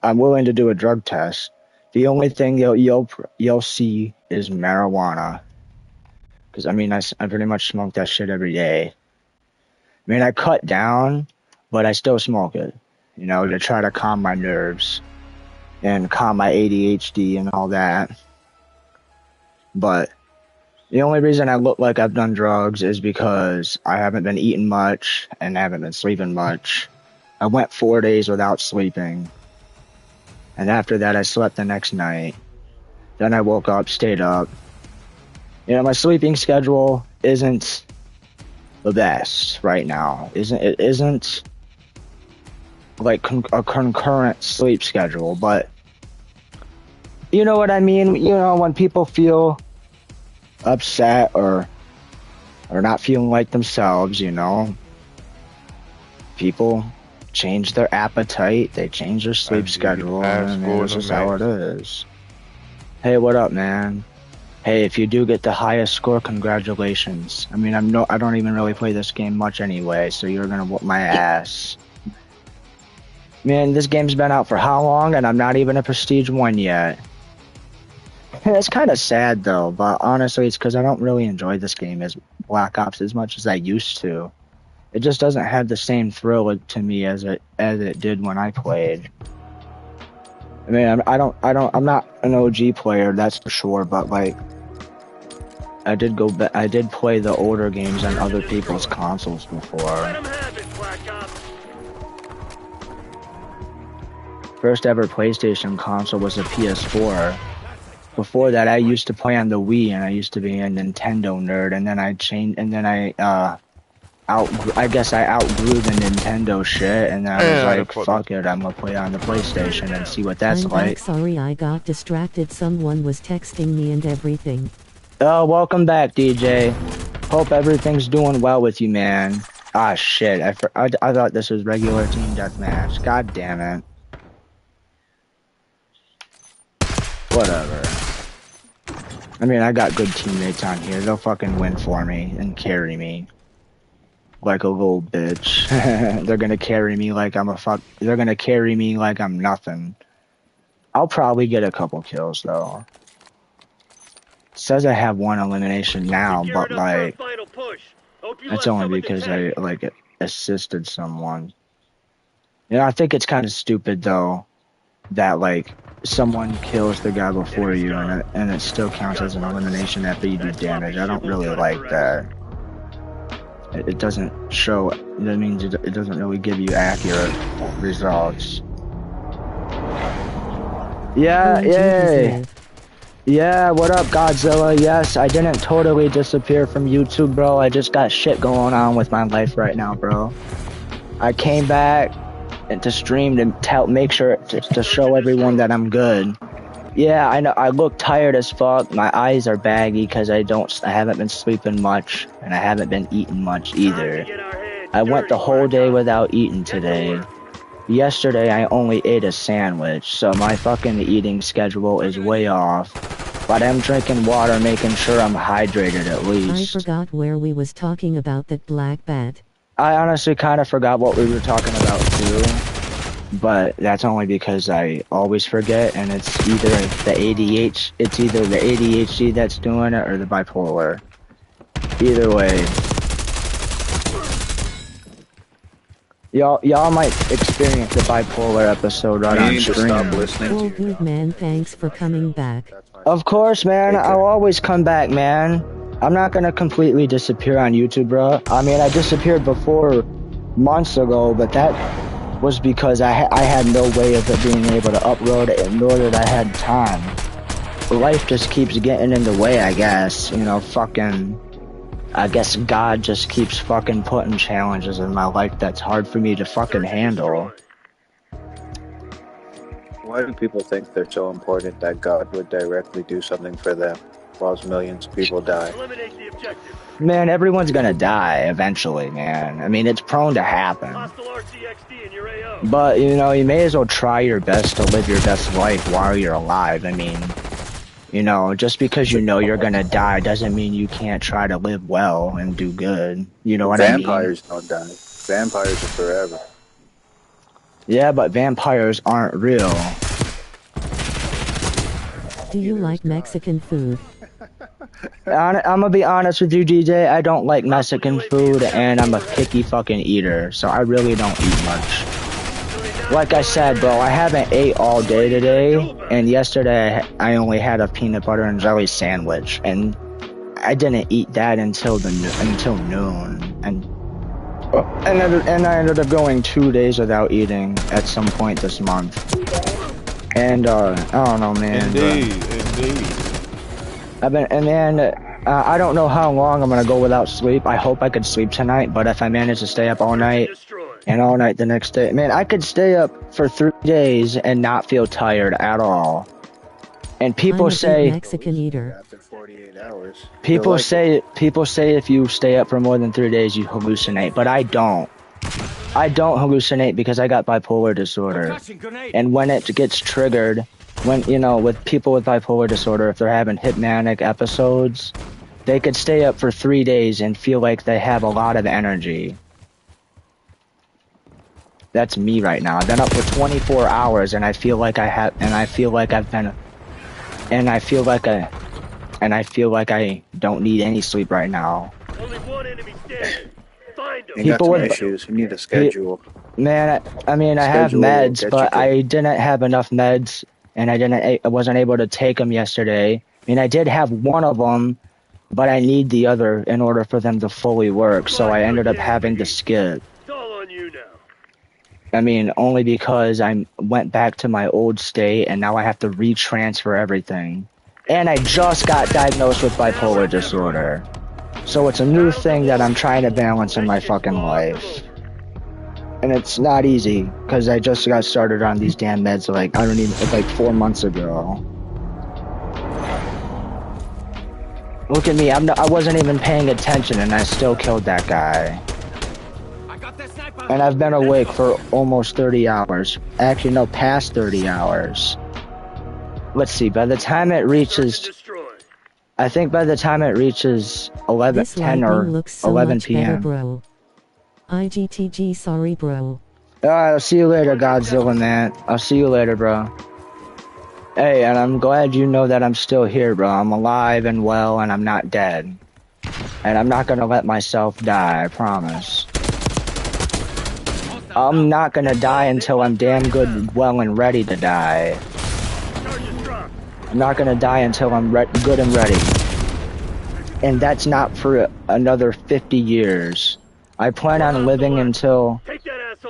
I'm willing to do a drug test. The only thing you'll see is marijuana. Because, I mean, I pretty much smoke that shit every day. I mean, I cut down, but I still smoke it. You know, to try to calm my nerves. And calm my ADHD and all that. But the only reason I look like I've done drugs is because I haven't been eating much and I haven't been sleeping much. I went 4 days without sleeping. And after that, I slept the next night. Then I woke up, stayed up. You know, my sleeping schedule isn't the best right now. It isn't like a concurrent sleep schedule, but you know what I mean? You know, when people feel upset or not feeling like themselves, you know, people change their appetite, they change their sleep schedule, and this is how it is. Hey, what up, man? Hey, if you do get the highest score, congratulations. I mean, I don't even really play this game much anyway, so you're gonna whoop my ass. Man, this game's been out for how long, and I'm not even a Prestige 1 yet. It's kind of sad, though, but honestly, it's because I don't really enjoy this game as Black Ops as much as I used to. It just doesn't have the same thrill to me as it did when I played. I mean, I'm not an OG player, that's for sure, but like, I did play the older games on other people's consoles before. Let 'em have it, Black Ops. First ever PlayStation console was a PS4. Before that, I used to play on the Wii, and I used to be a Nintendo nerd. And then I guess I outgrew the Nintendo shit, and then I was like, fuck it, I'm gonna play on the PlayStation and see what that's I'm like. back. Sorry, I got distracted. Someone was texting me and everything. Oh, welcome back, DJ. Hope everything's doing well with you, man. Ah, shit, I thought this was regular team deathmatch. God damn it. Whatever. I mean, I got good teammates on here. They'll fucking win for me and carry me. Like a little bitch. They're gonna carry me like they're gonna carry me like I'm nothing. I'll probably get a couple kills, though. It says I have 1 elimination now, but like, that's only because I like assisted someone. You know, I think it's kind of stupid though that like someone kills the guy before you and it still counts as an elimination after you do damage. I don't really like that. It doesn't show. That means it doesn't really give you accurate results. Yeah, yay. Yeah, what up, Godzilla? Yes, I didn't totally disappear from YouTube, bro. I just got shit going on with my life right now, bro. I came back and to stream to make sure to show everyone that I'm good. Yeah, I know. I look tired as fuck. My eyes are baggy because I haven't been sleeping much, and I haven't been eating much either. I went the whole day without eating today. Yesterday, I only ate a sandwich, so my fucking eating schedule is way off. But I'm drinking water, making sure I'm hydrated at least. I forgot where we was talking about that black bat. I honestly kind of forgot what we were talking about too. But that's only because I always forget, and it's either the ADHD that's doing it or the bipolar. Either way. Y'all might experience the bipolar episode right on stream. Oh, good man, thanks for coming back. Of course, man. I'll always come back, man. I'm not gonna completely disappear on YouTube, bro. I mean, I disappeared before months ago, but that was because I had no way of it being able to upload it, nor did I had time. Life just keeps getting in the way, I guess. You know, fucking I guess God just keeps fucking putting challenges in my life that's hard for me to fucking handle. Why do people think they're so important that God would directly do something for them whilst millions of people die? Eliminate the objective. Man, everyone's gonna die eventually, man. I mean, it's prone to happen. Hostile RCXD in your AO. But, you know, you may as well try your best to live your best life while you're alive. I mean, you know, just because you know you're gonna die doesn't mean you can't try to live well and do good. You know what I mean? Vampires don't die. Vampires are forever. Yeah, but vampires aren't real. Do you like Mexican food? I'm gonna be honest with you, DJ. I don't like Mexican food, and I'm a picky fucking eater, so I really don't eat much. Like I said, bro, I haven't ate all day today, and yesterday I only had a peanut butter and jelly sandwich, and I didn't eat that until noon, and I ended up going 2 days without eating at some point this month. And I don't know, man. Indeed. I don't know how long I'm gonna go without sleep. I hope I could sleep tonight, but if I manage to stay up all night and all night the next day, man, I could stay up for 3 days and not feel tired at all. And people I'm a say big Mexican eater. After 48 hours. people say if you stay up for more than 3 days, you hallucinate, but I don't. I don't hallucinate because I got bipolar disorder. And when it gets triggered, when, you know, with people with bipolar disorder, if they're having hypnotic episodes, they could stay up for 3 days and feel like they have a lot of energy. That's me right now. I've been up for 24 hours and I feel like I don't need any sleep right now. Only one enemy standing. Find him. You got some issues. You need a schedule. Man, I mean, I have Schedule, meds, get but you I didn't have enough meds, and I wasn't able to take them yesterday. I mean, I did have one of them, but I need the other in order for them to fully work, so I ended up having to skip. It's all on you now. I mean, only because I went back to my old state, and now I have to retransfer everything. And I just got diagnosed with bipolar disorder. So it's a new thing that I'm trying to balance in my fucking life. And it's not easy, because I just got started on these damn meds like 4 months ago. Look at me, I wasn't even paying attention and I still killed that guy. And I've been awake for almost 30 hours. Actually, no, past 30 hours. Let's see, by the time it reaches... I think by the time it reaches 10 or 11 p.m. Bro. IGTG, sorry, bro. Alright, I'll see you later, Godzilla, man. I'll see you later, bro. Hey, and I'm glad you know that I'm still here, bro. I'm alive and well, and I'm not dead. And I'm not gonna let myself die, I promise. I'm not gonna die until I'm damn good, well, and ready to die. I'm not gonna die until I'm good and ready. And that's not for another 50 years. I plan on living until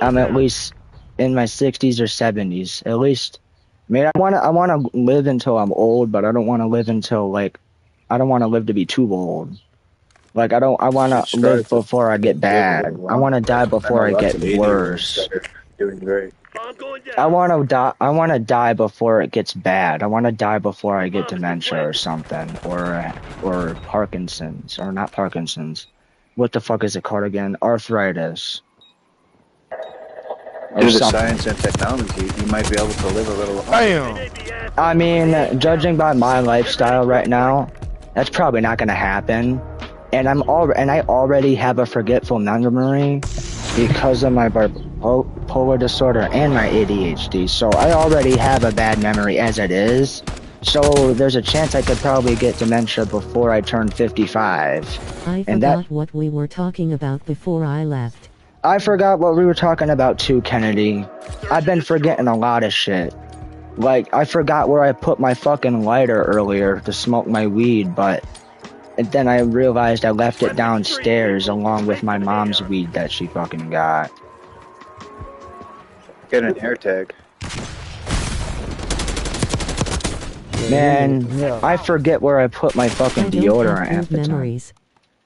I'm at least in my 60s or 70s. At least, I mean, I wanna live until I'm old, but I don't wanna live until, like, I don't wanna live to be too old. Like, I wanna live before I get bad. I wanna die before I get worse. Doing great. I wanna die before it gets bad. I wanna die before I get dementia or something, or Parkinson's, or not Parkinson's. What the fuck is it called again? Arthritis. Due to science and technology, you might be able to live a little longer. Damn. I mean, judging by my lifestyle right now, that's probably not gonna happen. And I already have a forgetful memory because of my bipolar disorder and my ADHD. So I already have a bad memory as it is. So there's a chance I could probably get dementia before I turn 55. I forgot what we were talking about before I left. I forgot what we were talking about too, Kennedy. I've been forgetting a lot of shit. Like, I forgot where I put my fucking lighter earlier to smoke my weed, but... And then I realized I left it downstairs along with my mom's weed that she fucking got. Get an AirTag. Man, I forget where I put my fucking deodorant at the time.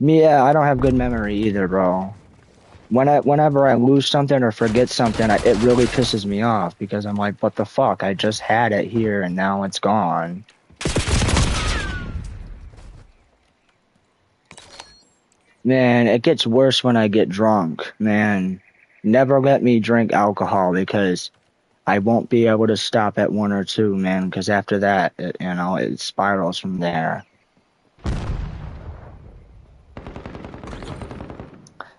Yeah, I don't have good memory either, bro. Whenever I lose something or forget something, it really pisses me off because I'm like, what the fuck? I just had it here and now it's gone. Man, it gets worse when I get drunk. Man, never let me drink alcohol because I won't be able to stop at 1 or 2, man, because after that, it spirals from there.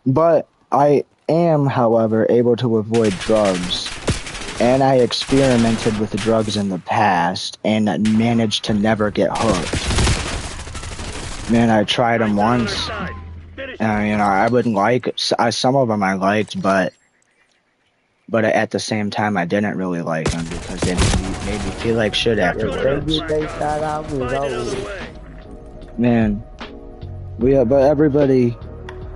But I am, however, able to avoid drugs, and I experimented with the drugs in the past and managed to never get hooked. Man, I tried them once, and I wouldn't like some of them I liked, but at the same time I didn't really like them because they made me feel like shit afterwards. Man, but everybody.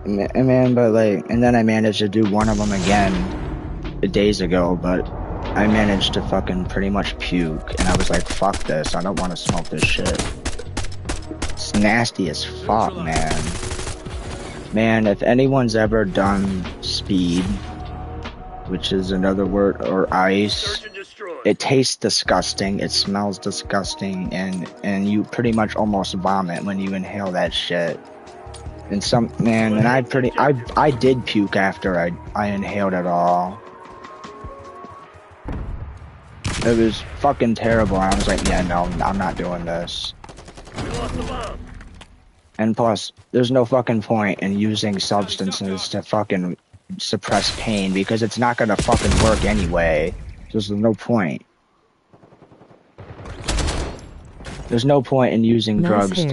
Man, but and then I managed to do one of them again days ago, but I managed to fucking pretty much puke, and I was like, fuck this, I don't want to smoke this shit. It's nasty as fuck, man. Man, if anyone's ever done speed, which is another word, or ice, it tastes disgusting, it smells disgusting, and you pretty much almost vomit when you inhale that shit. And I did puke after I inhaled it all. It was fucking terrible. I was like, yeah, no, I'm not doing this. And plus, there's no fucking point in using substances to fucking suppress pain because it's not gonna fucking work anyway. There's no point. There's no point in using drugs.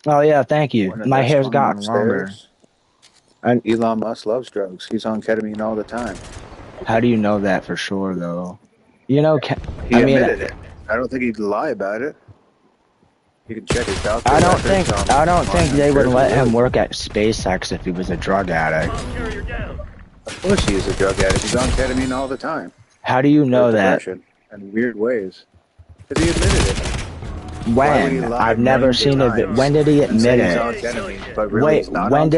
Oh yeah, thank you. My hair's gotten longer. And Elon Musk loves drugs. He's on ketamine all the time. How do you know that for sure, though? You know, he admitted it. I don't think he'd lie about it. You can check his doctor. I don't think they would let him work at SpaceX if he was a drug addict. Of course he is a drug addict. He's on ketamine all the time. How do you know that? In weird ways. Because he admitted it. When? I've never seen it. When did he admit it? Wait, when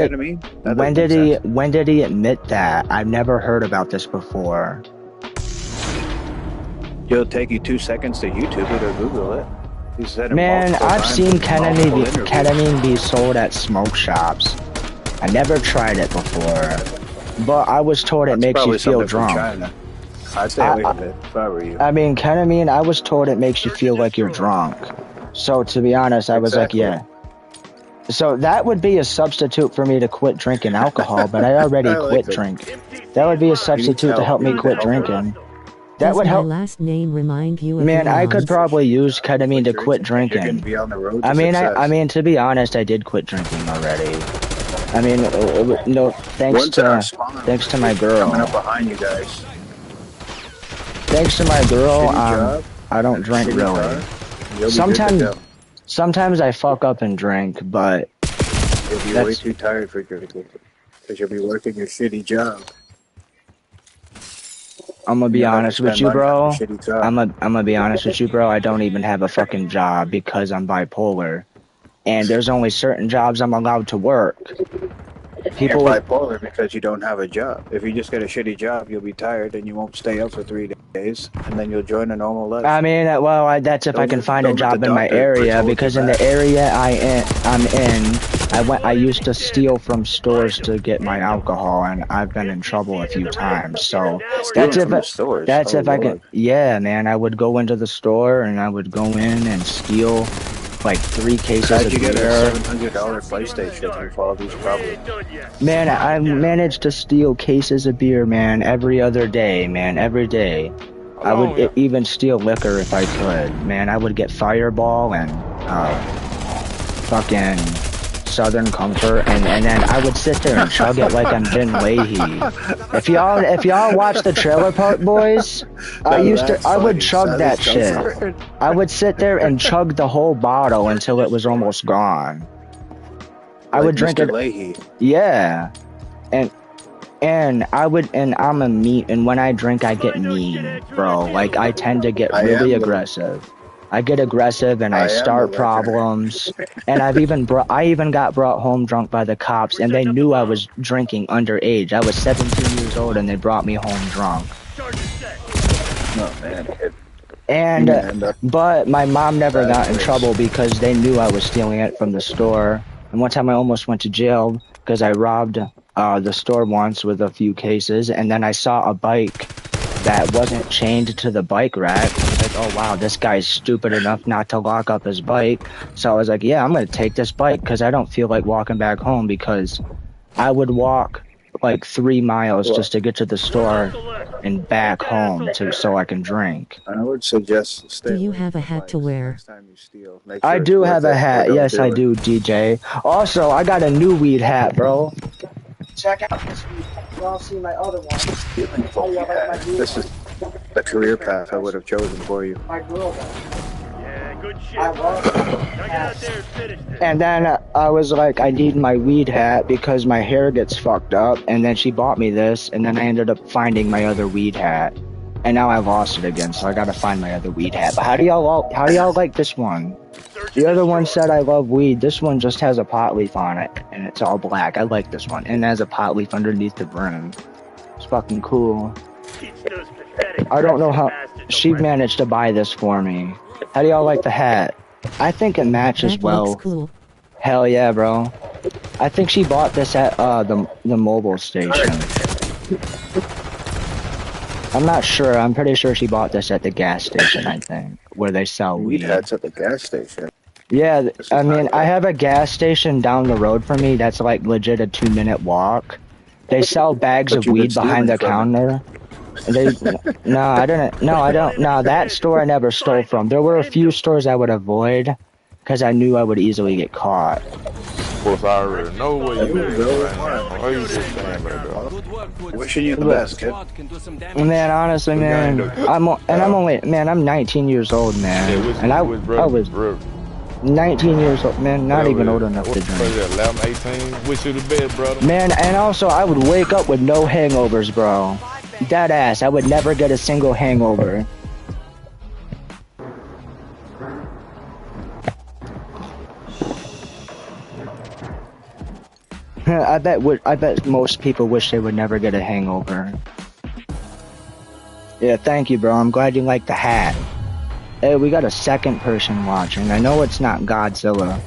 did he admit that? I've never heard about this before. It'll take you 2 seconds to YouTube it or Google it. He said it. Man, I've seen ketamine be sold at smoke shops. I never tried it before, but I was told it makes you feel drunk. I'd stay away from it if I were you. I mean, ketamine, I was told it makes you feel like you're drunk. So to be honest, I was like, yeah. So that would be a substitute for me to quit drinking alcohol, but I already quit drinking. That would be a substitute to help me quit drinking. That would help. My last name remind you of Man, I could probably use ketamine to quit drinking. I mean, to be honest, I did quit drinking already. I mean, no, thanks to my girl. Coming up behind you guys. Thanks to my girl, I don't drink really. Sometimes I fuck up and drink, but you'll be way too tired for drinking because you'll be working your shitty job. I'm gonna be honest with you, bro. I'm gonna be honest with you, bro. I don't even have a fucking job because I'm bipolar, and there's only certain jobs I'm allowed to work. You're bipolar because you don't have a job. If you just get a shitty job, you'll be tired and you won't stay up for 3 days, and then you'll join a normal life. I mean, well, that's if I can find a job in my area, because in the area I'm in, I used to steal from stores to get my alcohol, and I've been in trouble a few times. So that's if I can. Yeah, man, I would go into the store and I would go in and steal like 3 cases of beer. How'd you get a $700 PlayStation with all these problems? Man, I managed to steal cases of beer, man, every other day, man, every day. I would even steal liquor if I could, man. I would get Fireball and fucking Southern Comfort, and then I would sit there and chug it like I'm Vin Leahy. If y'all watch the Trailer Park Boys, I would chug that shit. I would sit there and chug the whole bottle until it was almost gone. I would drink it. Leahy. Yeah, and I'm and when I drink I get mean, bro. Like I tend to get really aggressive. I get aggressive and I I am start a legend. problems. And I even got brought home drunk by the cops, and they knew I was drinking underage. I was 17 years old, and they brought me home drunk. Charge is set. No, man. And You're gonna end up- but my mom never Bad got in choice. trouble because they knew I was stealing it from the store. And one time I almost went to jail because I robbed the store once with a few cases, and then I saw a bike that wasn't chained to the bike rack. I was like, oh wow, this guy's stupid enough not to lock up his bike. So I was like, yeah, I'm gonna take this bike because I don't feel like walking back home, because I would walk like 3 miles just to get to the store and back home so I can drink. I would suggest stay Do you away have a from hat to bikes wear? next time you steal. Make I sure do it's have worth a it, or hat. don't Yes, I it. do, DJ. Also, I got a new weed hat, bro. Check out this weed hat. Y'all see my other one. Stealing folk hat. This is the career path I would have chosen for you. My girl does. Yeah, good shit. I love Now get out there and finish this. And then I was like, I need my weed hat because my hair gets fucked up. And then she bought me this, and then I ended up finding my other weed hat. And now I lost it again, so I gotta find my other weed hat. But how do y'all like this one? The other one said I love weed. This one just has a pot leaf on it, and it's all black. I like this one, and it has a pot leaf underneath the brim. It's fucking cool. Teach those pathetic I don't know how bastards she a lesson. managed to buy this for me. How do y'all like the hat? I think it matches That well. looks cool. Hell yeah, bro. I think she bought this at the mobile station. I'm not sure. I'm pretty sure she bought this at the gas station, I think, where they sell Weed weed. hats at the gas station. Yeah, This is I mean, not I bad. have a gas station down the road from me that's like legit a 2-minute walk. They sell bags But of you've been weed behind the stealing from counter. They, no, I didn't. No, I don't. No, that store I never stole from. There were a few stores I would avoid because I knew I would easily get caught. Of course, I already know where you at right now. Why you just saying like that? Wishing you the best, kid. Man, honestly, man, I'm I'm 19 years old, man, Yeah, which, and I which brother? was Brother. 19 years old, man, not Yeah, even well, old enough to what drink. was that, 11, 18? Wish you the best, brother. Man, and also I would wake up with no hangovers, bro. Dead ass, I would never get a single hangover. I bet most people wish they would never get a hangover. Yeah, thank you, bro. I'm glad you like the hat. Hey, we got a second person watching. I know it's not Godzilla,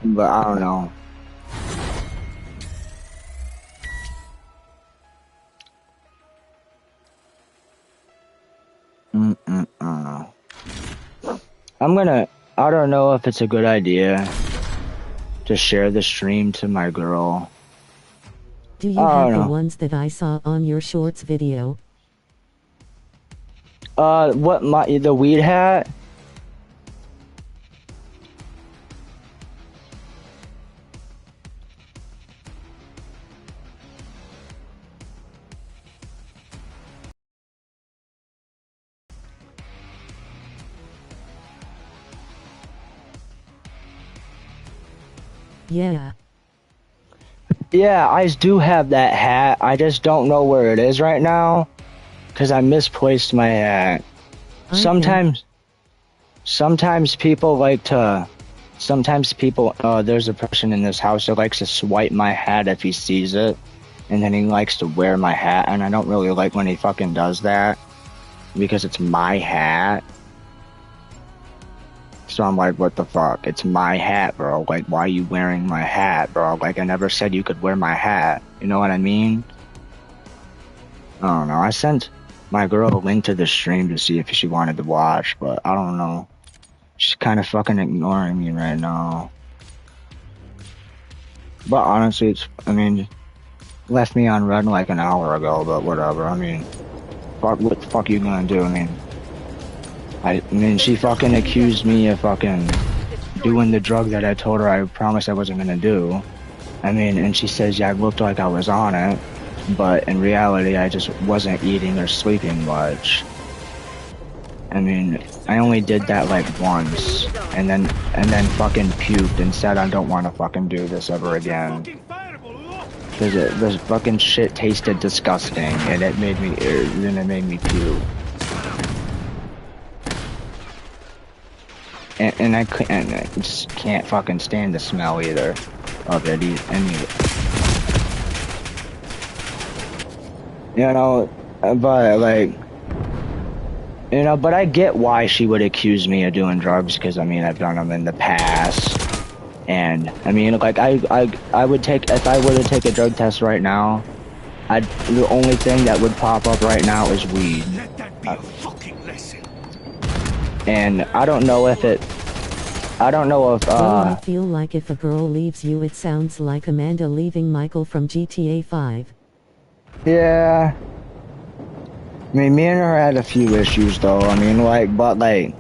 but I don't know. I don't know if it's a good idea to share the stream to my girl. Do you I have don't the know. ones that I saw on your shorts video? The weed hat? Yeah. Yeah, I do have that hat. I just don't know where it is right now, because I misplaced my hat. I Sometimes people like to, there's a person in this house that likes to swipe my hat if he sees it, and then he likes to wear my hat, and I don't really like when he fucking does that, because it's my hat. So I'm like, what the fuck? It's my hat, bro. Like, why are you wearing my hat, bro? Like, I never said you could wear my hat. You know what I mean? I don't know. I sent my girl a link to the stream to see if she wanted to watch, but I don't know. She's kind of fucking ignoring me right now. But honestly, left me on red like an hour ago, but whatever. I mean, fuck, what the fuck are you gonna do? I mean, she fucking accused me of fucking doing the drug that I told her I promised I wasn't gonna do. I mean, and she says, yeah, I looked like I was on it, but in reality, I just wasn't eating or sleeping much. I mean, I only did that like once, and then fucking puked and said I don't want to fucking do this ever again. Cause the fucking shit tasted disgusting, and it made me puke. and I just can't fucking stand the smell either of it. You know, but like, you know, but I get why she would accuse me of doing drugs, because I mean I've done them in the past, and I mean like I would take, if I were to take a drug test right now, the only thing that would pop up right now is weed. Let that be a fucking lesson. And I don't know if I feel like if a girl leaves you, it sounds like Amanda leaving Michael from GTA 5. yeah. I mean, me and her had a few issues though. I mean, like, but like,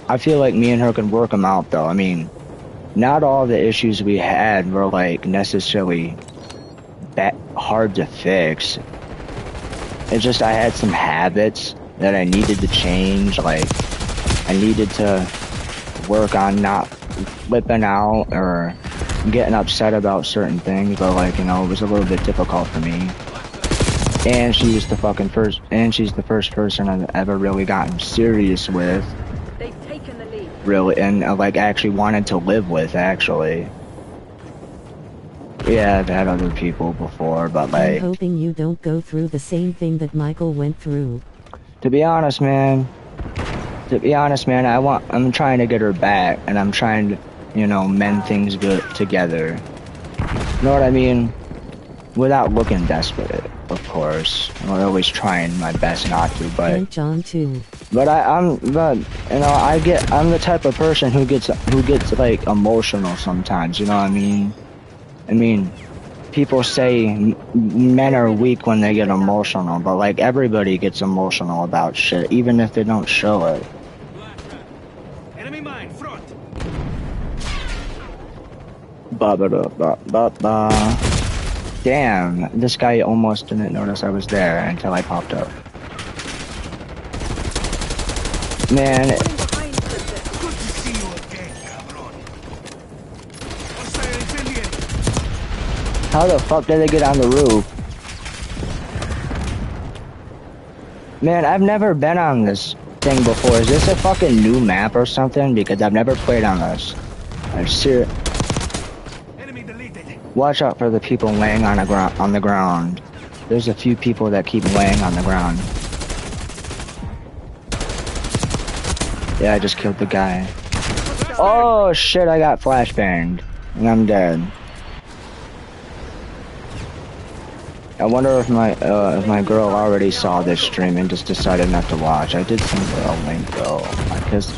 I feel like me and her can work them out though. I mean, not all the issues we had were like necessarily that hard to fix. It's just I had some habits that I needed to change. Like, I needed to work on not flipping out or getting upset about certain things, but like, you know, it was a little bit difficult for me. And she's the first person I've ever really gotten serious with. They've taken the lead. Really, and like actually wanted to live with, actually. Yeah, I've had other people before, but I'm like, hoping you don't go through the same thing that Michael went through. to be honest, man, I'm trying to get her back, and I'm trying to, you know, mend things good together. You know what I mean? Without looking desperate, of course. I'm always trying my best not to, but. And John too. But I'm the type of person who gets like emotional sometimes. You know what I mean? I mean, people say men are weak when they get emotional, but like everybody gets emotional about shit, even if they don't show it. Enemy mine, front. Damn, this guy almost didn't notice I was there until I popped up. Man. Falling behind Cryptic. Good to see you again, cabron. Hostile incendiary. How the fuck did they get on the roof? Man, I've never been on this thing before. Is this a fucking new map or something? Because I've never played on this. I'm serious. Enemy deleted. Watch out for the people laying on the ground. There's a few people that keep laying on the ground. Yeah, I just killed the guy. Oh shit, I got flashbanged. And I'm dead. I wonder if my girl already saw this stream and just decided not to watch. I did send her a link though, because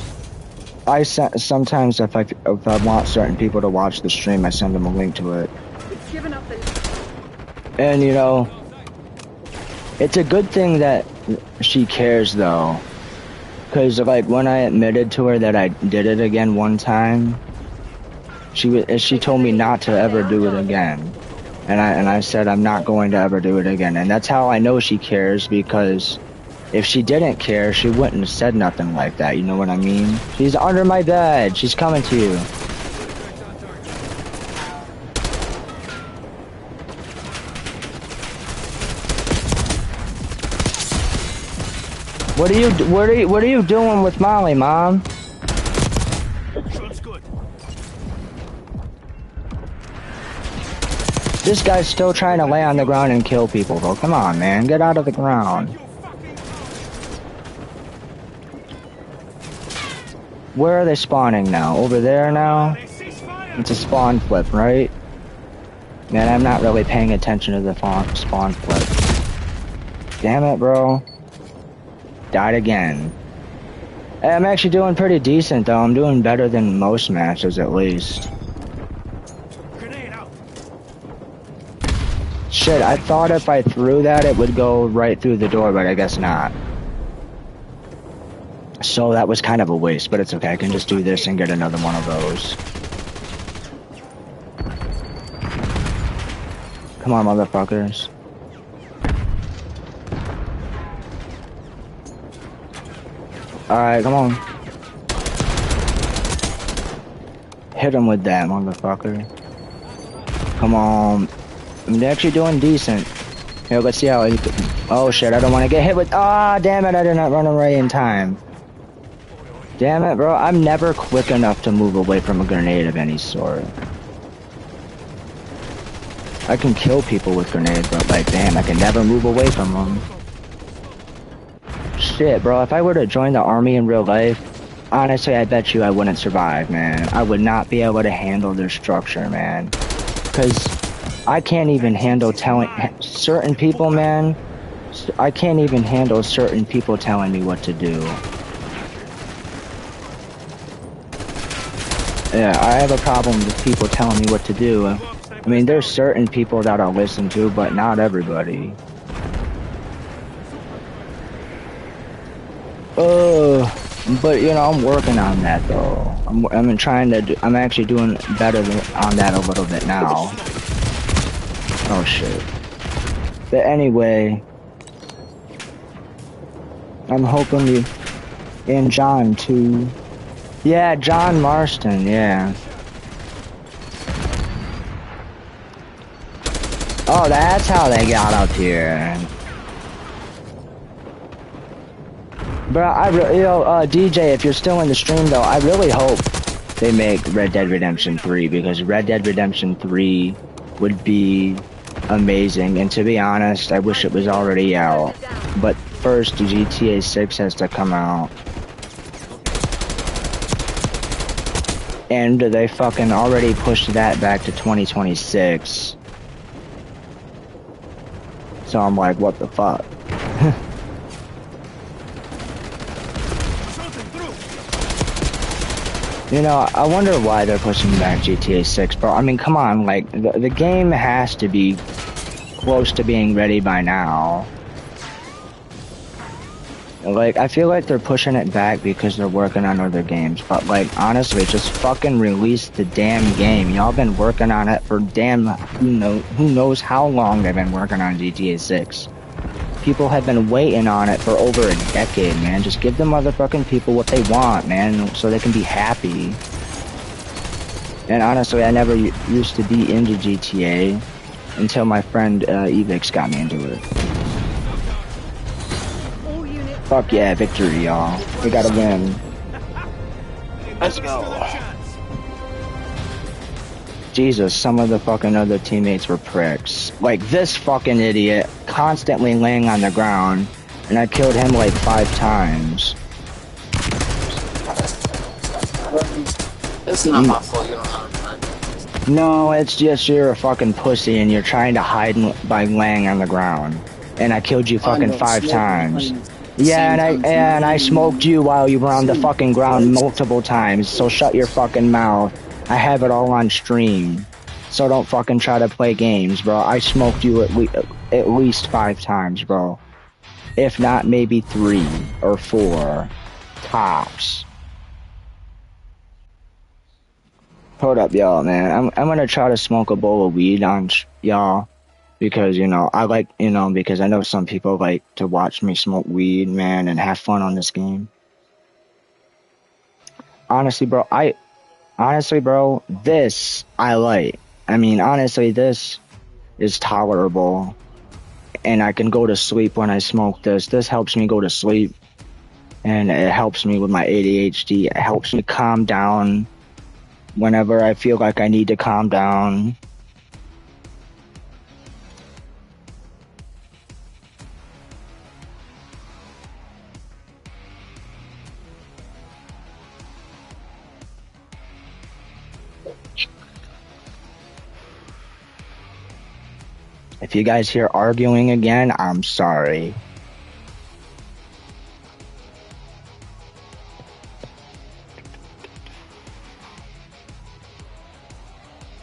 sometimes if I want certain people to watch the stream, I send them a link to it. It's given up the And you know, it's a good thing that she cares though, because like when I admitted to her that I did it again one time, she told me not to ever do it again. And I said I'm not going to ever do it again. And that's how I know she cares, because if she didn't care, she wouldn't have said nothing like that. You know what I mean? She's under my bed. She's coming to you. What are you doing with Molly, Mom? This guy's still trying to lay on the ground and kill people, though. Come on, man. Get out of the ground. Where are they spawning now? Over there now? It's a spawn flip, right? Man, I'm not really paying attention to the spawn flip. Damn it, bro. Died again. Hey, I'm actually doing pretty decent, though. I'm doing better than most matches, at least. Shit, I thought if I threw that, it would go right through the door, but I guess not. So that was kind of a waste, but it's okay. I can just do this and get another one of those. Come on, motherfuckers. Alright, come on. Hit him with that, motherfucker. Come on. I'm actually doing decent. Here, let's see how he... Oh shit, I don't want to get hit with... Ah, damn it, I did not run away in time. Damn it, bro. I'm never quick enough to move away from a grenade of any sort. I can kill people with grenades, but like, damn, I can never move away from them. Shit, bro. If I were to join the army in real life, honestly, I bet you I wouldn't survive, man. I would not be able to handle their structure, man. Because I can't even handle telling certain people, man. I can't even handle certain people telling me what to do. Yeah, I have a problem with people telling me what to do. I mean, there's certain people that I'll listen to, but not everybody. But you know, I'm working on that though. I'm trying to. I'm actually doing better on that a little bit now. Oh shit. But anyway, I'm hoping you and John too. Yeah, John Marston. Yeah. Oh, that's how they got up here. But DJ, if you're still in the stream though, I really hope they make Red Dead Redemption 3 because Red Dead Redemption 3 would be amazing. And to be honest, I wish it was already out. But first, GTA 6 has to come out. And they fucking already pushed that back to 2026. So I'm like, what the fuck? You know, I wonder why they're pushing back GTA 6, bro. I mean, come on, like, the game has to be close to being ready by now. Like, I feel like they're pushing it back because they're working on other games, but, like, honestly, just fucking release the damn game. Y'all been working on it for damn, who knows how long they've been working on GTA 6. People have been waiting on it for over a decade, man. Just give the motherfucking people what they want, man, so they can be happy. And honestly, I never used to be into GTA until my friend Evix got me into it. Fuck yeah, victory, y'all. We gotta win. Let's go. Jesus, some of the fucking other teammates were pricks. Like this fucking idiot, constantly laying on the ground, and I killed him like 5 times. It's not my fault you don't have time. No, it's just you're a fucking pussy and you're trying to hide by laying on the ground. And I killed you fucking 5 times. Yeah, and I smoked you while you were on the fucking ground multiple times, so shut your fucking mouth. I have it all on stream. So don't fucking try to play games, bro. I smoked you at least 5 times, bro. If not, maybe 3 or 4. Tops. Hold up, y'all, man. I'm gonna try to smoke a bowl of weed on y'all. Because, you know, I like, you know, because I know some people like to watch me smoke weed, man, and have fun on this game. Honestly, bro, this I like. I mean, honestly, this is tolerable. And I can go to sleep when I smoke this. This helps me go to sleep. And it helps me with my ADHD. It helps me calm down whenever I feel like I need to calm down. If you guys hear arguing again, I'm sorry.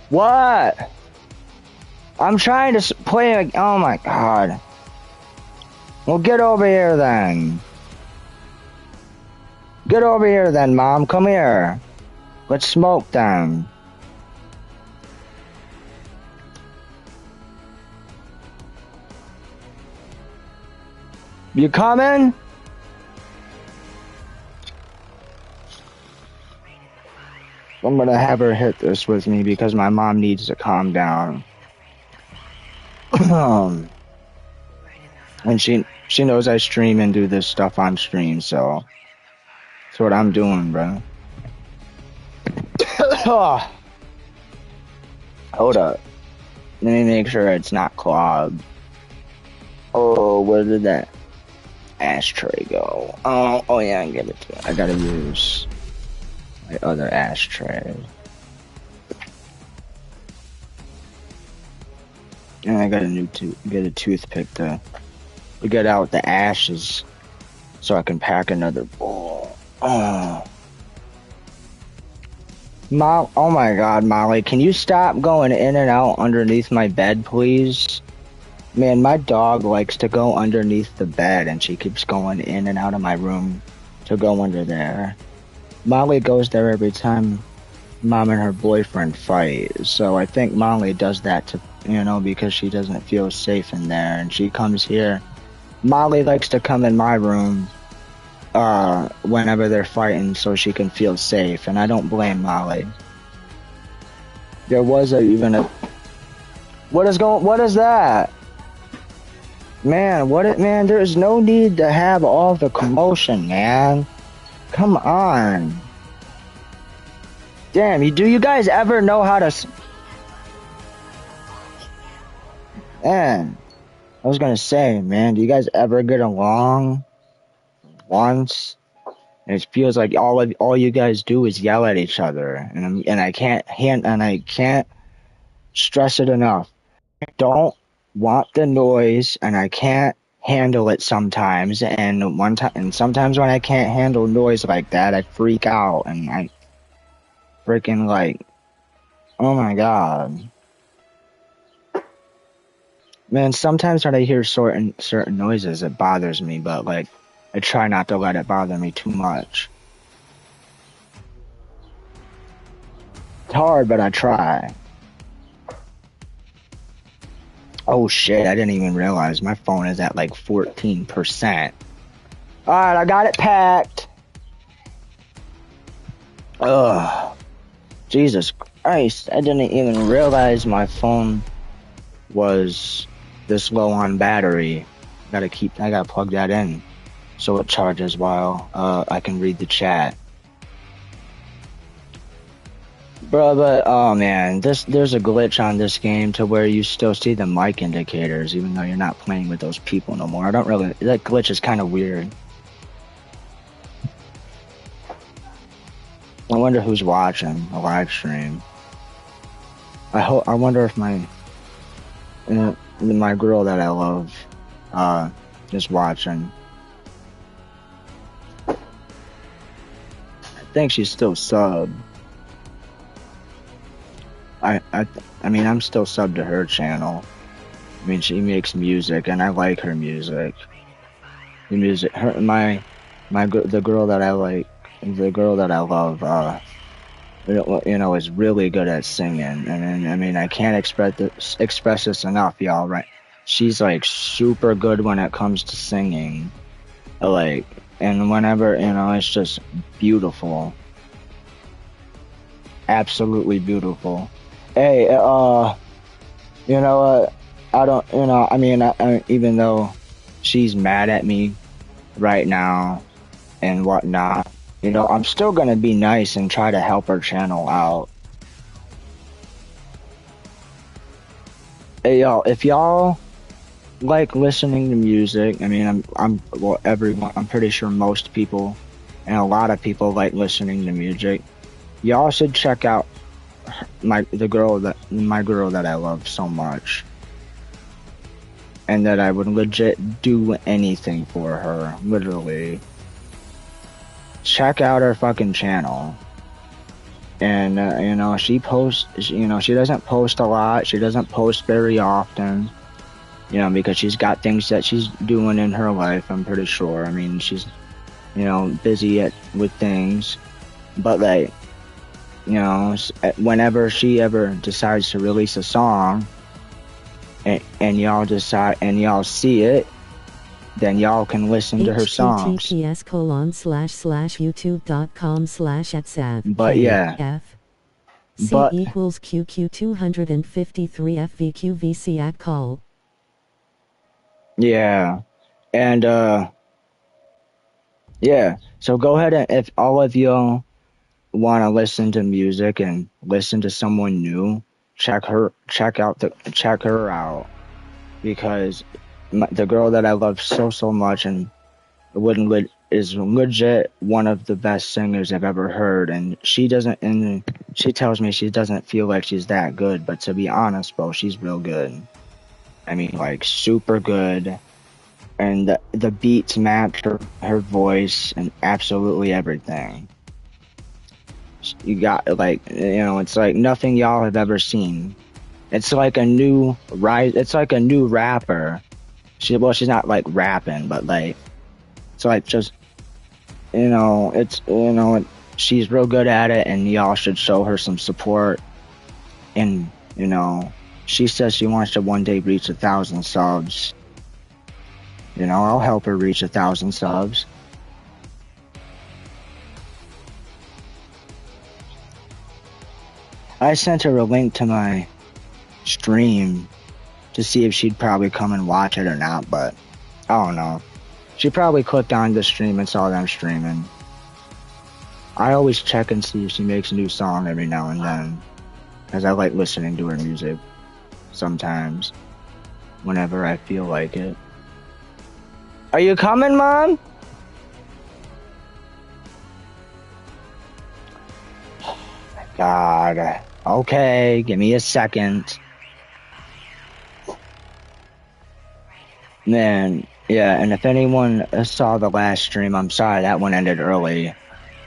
What? I'm trying to play a... Oh my god. Well, get over here then. Get over here then, Mom. Come here. Let's smoke then. You coming? I'm gonna have her hit this with me because my mom needs to calm down. And she knows I stream and do this stuff on stream, so That's what I'm doing, bro. Hold up. Let me make sure it's not clogged. Oh, where did that ashtray go? Oh yeah, I give it to it. I gotta use my other ashtray. And I got a new get a toothpick to get out the ashes so I can pack another bowl. Oh. Oh my god, Molly, can you stop going in and out underneath my bed, please? Man, my dog likes to go underneath the bed and she keeps going in and out of my room to go under there. Molly goes there every time Mom and her boyfriend fight, so I think Molly does that to, you know, because she doesn't feel safe in there, and she comes here. Molly likes to come in my room whenever they're fighting so she can feel safe, and I don't blame Molly. There was even a... What is that? Man, man, there's no need to have all the commotion, man. Come on. Damn, do you guys ever know how to... Man, I was gonna say, man, do you guys ever get along once? And it feels like all you guys do is yell at each other, and I can't stress it enough. I don't want the noise, and I can't handle it sometimes. And sometimes when I can't handle noise like that, I freak out, and I freaking like, oh my god. Man, sometimes when I hear certain noises, it bothers me, but like, I try not to let it bother me too much. It's hard, but I try. Oh shit, I didn't even realize my phone is at like 14%. Alright, I got it packed. Ugh. Jesus Christ, I didn't even realize my phone was this low on battery. I gotta plug that in so it charges while I can read the chat. Bro, but oh man, there's a glitch on this game to where you still see the mic indicators even though you're not playing with those people no more. That glitch is kind of weird. I wonder who's watching a live stream. I wonder if my girl that I love is watching. I think she's still subbed. I mean, I'm still subbed to her channel. I mean, she makes music, and I like her music. The music, the girl that I like, the girl that I love, you know, is really good at singing, and I mean, I can't express this enough, y'all. Right? She's like super good when it comes to singing, like, and whenever, you know, it's just beautiful, absolutely beautiful. Hey, you know what? I don't, you know, I mean, even though she's mad at me right now and whatnot, you know, I'm still gonna be nice and try to help her channel out. Hey, y'all, if y'all like listening to music, I mean, I'm pretty sure most people and a lot of people like listening to music. Y'all should check out my girl that I love so much, and that I would legit do anything for her, literally. Check out her fucking channel. And you know, she posts, you know, she doesn't post a lot, she doesn't post very often, you know, because she's got things that she's doing in her life, I'm pretty sure. I mean, she's, you know, busy with things, but like, you know, whenever she ever decides to release a song, and y'all see it, then y'all can listen to her songs. https://youtube.com/@sav. But yeah. F. C equals QQ 253 FVQVC at call. Yeah. And Yeah. So go ahead and if all of you want to listen to music and listen to someone new, check her out because the girl that I love so much and is legit one of the best singers I've ever heard, and she tells me she doesn't feel like she's that good, but to be honest, bro, she's real good. I mean, like super good, and the beats match her voice and absolutely everything. You got like it's like nothing y'all have ever seen. It's like a new rise. It's like a new rapper. She's not like rapping, but like it's like just she's real good at it, and y'all should show her some support. And she says she wants to one day reach 1,000 subs. I'll help her reach 1,000 subs. I sent her a link to my stream to see if she'd probably come and watch it or not, but I don't know. She probably clicked on the stream and saw them streaming. I always check and see if she makes a new song every now and then, as I like listening to her music sometimes, whenever I feel like it. Are you coming, Mom? Oh my God. Okay, give me a second. Man, yeah, and if anyone saw the last stream, I'm sorry, that one ended early.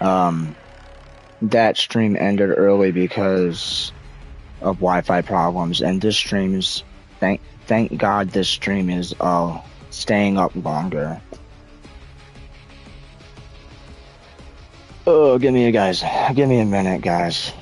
That stream ended early because of Wi-Fi problems, and this stream is, thank God this stream is, staying up longer. Oh, give me a minute, guys.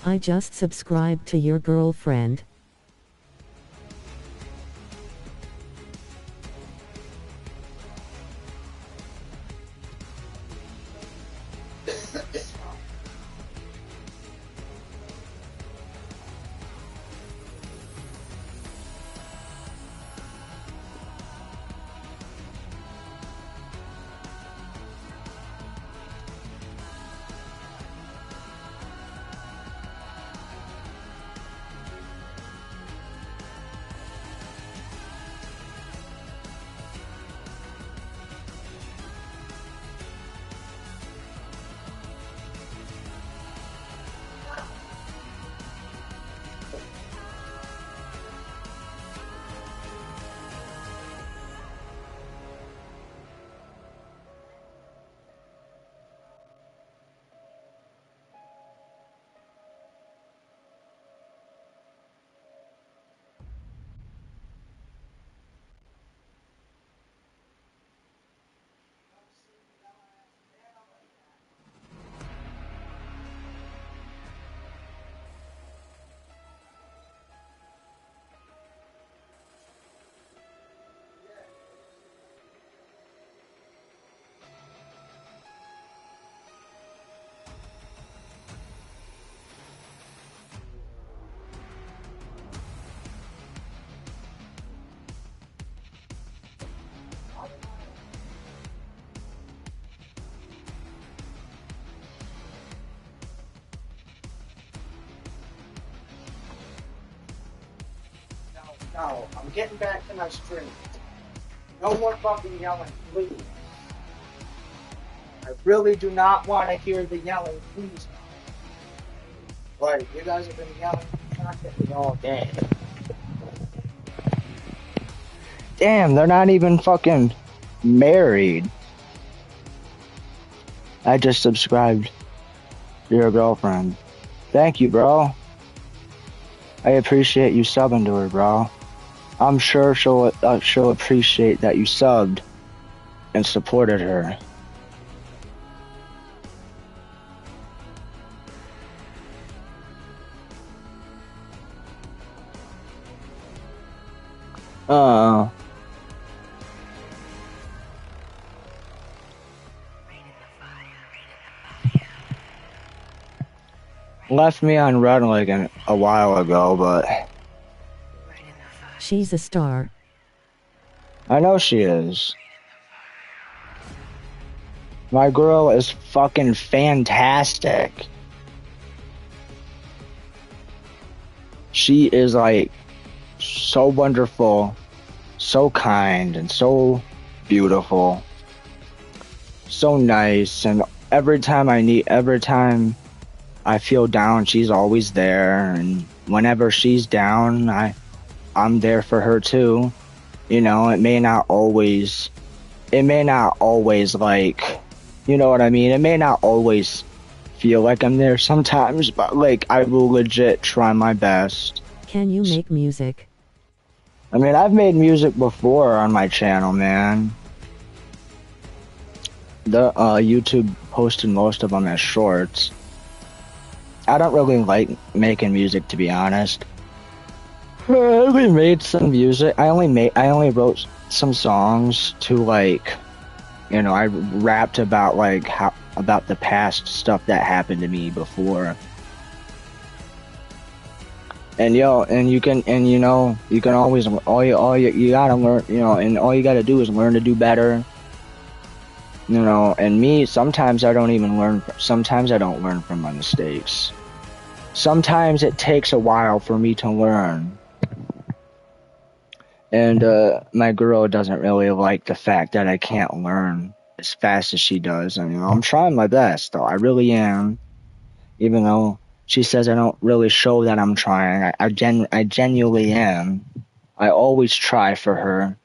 I just subscribed to your girlfriend. No, I'm getting back to my stream. No more fucking yelling, please. I really do not want to hear the yelling, please. Like, you guys have been yelling constantly all day. Damn, they're not even fucking married. I just subscribed to your girlfriend. Thank you, bro. I appreciate you subbing to her, bro. I'm sure she'll appreciate that you subbed and supported her. Left me on red like a while ago, but She's a star. I know she is. My girl is fucking fantastic. She is like so wonderful, so kind, and so beautiful. So nice, and every time I feel down, she's always there, and whenever she's down, I'm there for her too. You know, it may not always like, you know what I mean? It may not always feel like I'm there sometimes, but like, I will legit try my best. Can you make music? I mean, I've made music before on my channel, man. The YouTube posted most of them as shorts. I don't really like making music, to be honest. I only made some music. I only wrote some songs to, like, you know, I rapped about like about the past stuff that happened to me before. And you can always you gotta learn, you know, and all you gotta do is learn to do better. You know, and me, sometimes I don't learn from my mistakes. Sometimes it takes a while for me to learn. And my girl doesn't really like the fact that I can't learn as fast as she does. And, you know, I'm trying my best, though. I really am. Even though she says I don't really show that I'm trying. I genuinely am. I always try for her,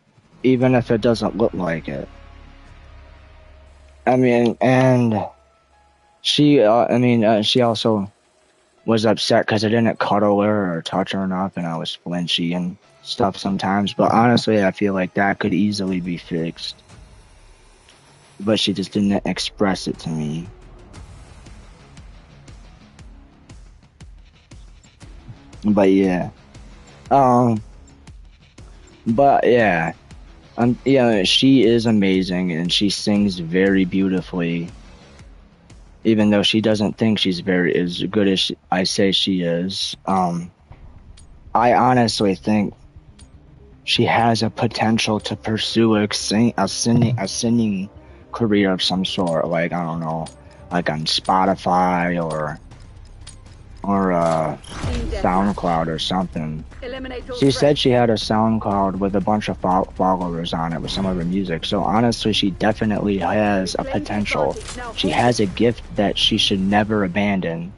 even if it doesn't look like it. I mean, and she also was upset because I didn't cuddle her or touch her enough, and I was flinchy and stuff sometimes. But honestly, I feel like that could easily be fixed. But she just didn't express it to me. But yeah. But yeah. Yeah, she is amazing and she sings very beautifully. Even though she doesn't think she's very as good as I say she is. I honestly think she has a potential to pursue a singing career of some sort, like I don't know, like on Spotify or SoundCloud or something. She said she had a SoundCloud with a bunch of followers on it with some of her music. So honestly, she definitely has a potential. She has a gift that she should never abandon.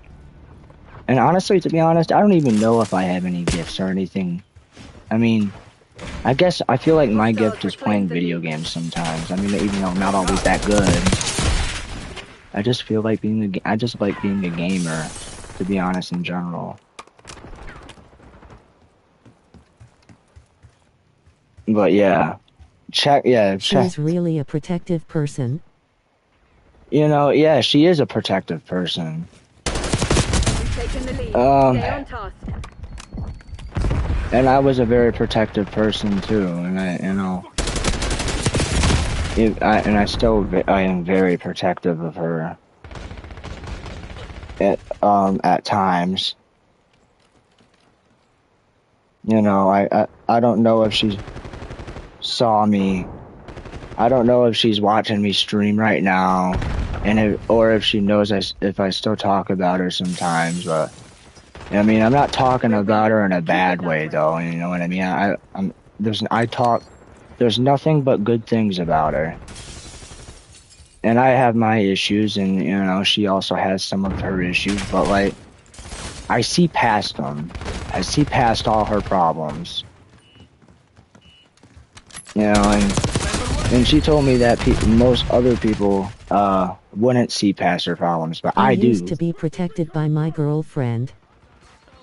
And honestly, to be honest, I don't even know if I have any gifts or anything. I mean, I guess I feel like my gift is playing video games sometimes. I mean, even though I'm not always that good, I just feel like I just like being a gamer, to be honest, in general. But yeah, She's really a protective person. You know, yeah, she is a protective person. And I was a very protective person too, and I am very protective of her. At times. You know, I don't know if she saw me. I don't know if she's watching me stream right now, or if she knows if I still talk about her sometimes. But I mean, I'm not talking about her in a bad way, though. You know what I mean? There's nothing but good things about her. And I have my issues, and you know, she also has some of her issues. But like, I see past them. I see past all her problems. You know, and she told me that most other people wouldn't see past her problems, but I do. I used to be protected by my girlfriend.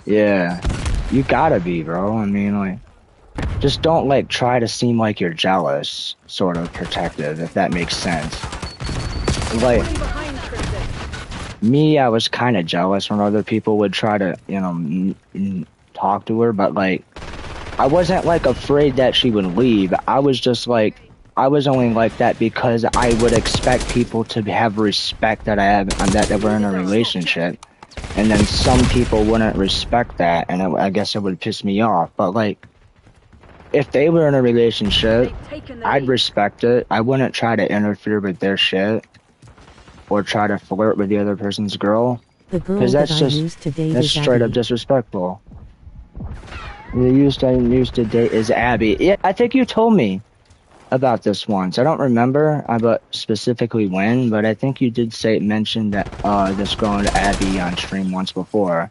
Yeah, you gotta be, bro. I mean, like, just don't like try to seem like you're jealous, sort of protective, if that makes sense. Like, me, I was kind of jealous when other people would try to, you know, talk to her, but like, I wasn't like afraid that she would leave. I was just like, I was only like that because I would expect people to have respect that I have, that we're in a relationship. And then some people wouldn't respect that, and I guess it would piss me off. But like, if they were in a relationship, I'd respect it. I wouldn't try to interfere with their shit or try to flirt with the other person's girl, because that's straight up disrespectful. The used to date is Abby. Yeah, I think you told me about this once. I don't remember about specifically when, but I think you did mention that this girl named Abby on stream once before.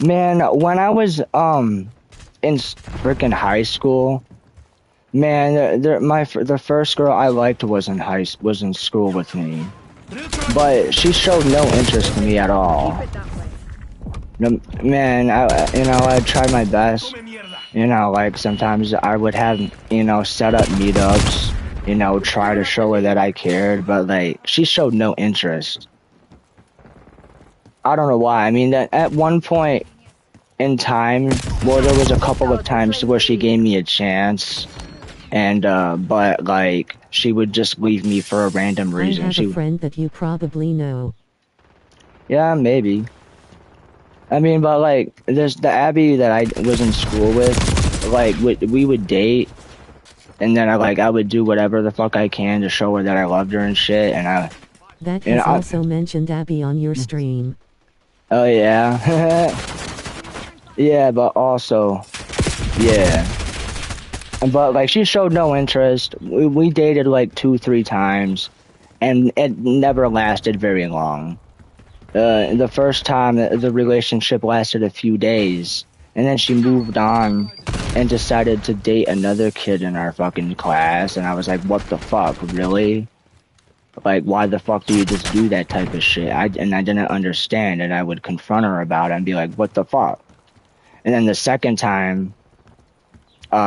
Man, when I was in freaking high school, man, the first girl I liked was in school with me, but she showed no interest in me at all. Man, I tried my best. You know, like, sometimes I would have, you know, set up meetups, you know, try to show her that I cared, but, like, she showed no interest. I don't know why. I mean, at one point in time, well, there was a couple of times where she gave me a chance, and, but, like, she would just leave me for a random reason. I have a friend that you probably know. Yeah, maybe. I mean, but like, there's the Abby that I was in school with, like, we would date, and then I would do whatever the fuck I can to show her that I loved her and shit, and That has also mentioned Abby on your stream. Oh, yeah? Yeah, but also, yeah. But, like, she showed no interest. We dated, like, 2-3 times, and it never lasted very long. The first time, the relationship lasted a few days, and then she moved on and decided to date another kid in our fucking class, and I was like, what the fuck, really? Like, why the fuck do you just do that type of shit? And I didn't understand, and I would confront her about it and be like, what the fuck? And then the second time, we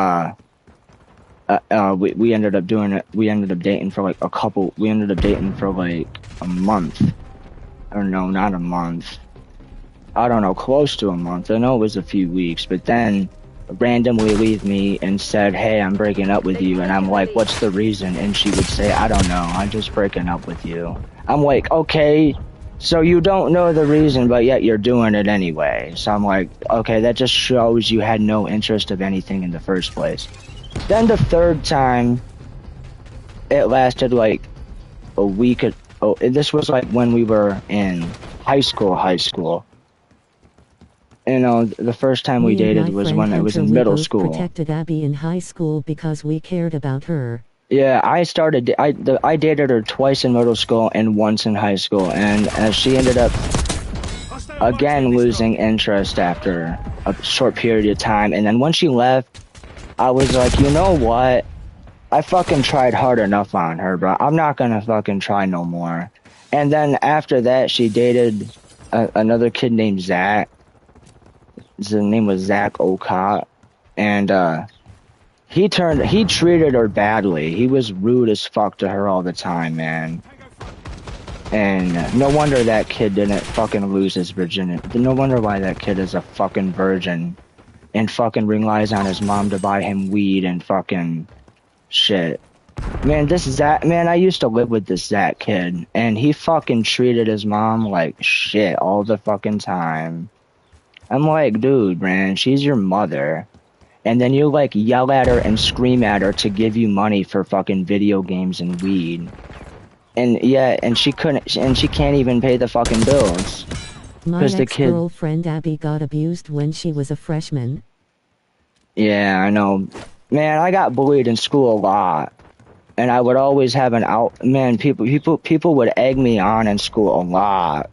ended up doing it, we ended up dating for like a month. Or no, not a month. I don't know, close to a month. I know it was a few weeks, but then randomly leave me and said, hey, I'm breaking up with you. And I'm like, what's the reason? And she would say, I don't know, I'm just breaking up with you. I'm like, okay, so you don't know the reason, but yet you're doing it anyway. So I'm like, okay, that just shows you had no interest of anything in the first place. Then the third time, it lasted like a week. This was like when we were in high school. You know, the first time we dated was when I was in middle school. Protected Abby in high school because we cared about her. Yeah, I dated her twice in middle school and once in high school, and she ended up again losing interest after a short period of time. And then when she left, I was like, you know what? I fucking tried hard enough on her, bro. I'm not gonna fucking try no more. And then after that, she dated another kid named Zach. His name was Zach Ocott, and he treated her badly. He was rude as fuck to her all the time, man. And no wonder that kid didn't fucking lose his virginity. No wonder why that kid is a fucking virgin and fucking relies on his mom to buy him weed and fucking shit. Man, I used to live with this Zach kid, and he fucking treated his mom like shit all the fucking time. I'm like, dude, man, she's your mother. And then you like yell at her and scream at her to give you money for fucking video games and weed. And yeah, and she can't even pay the fucking bills. My ex-girlfriend Abby got abused when she was a freshman. Yeah, I know. Man, I got bullied in school a lot. And I would always have people would egg me on in school a lot.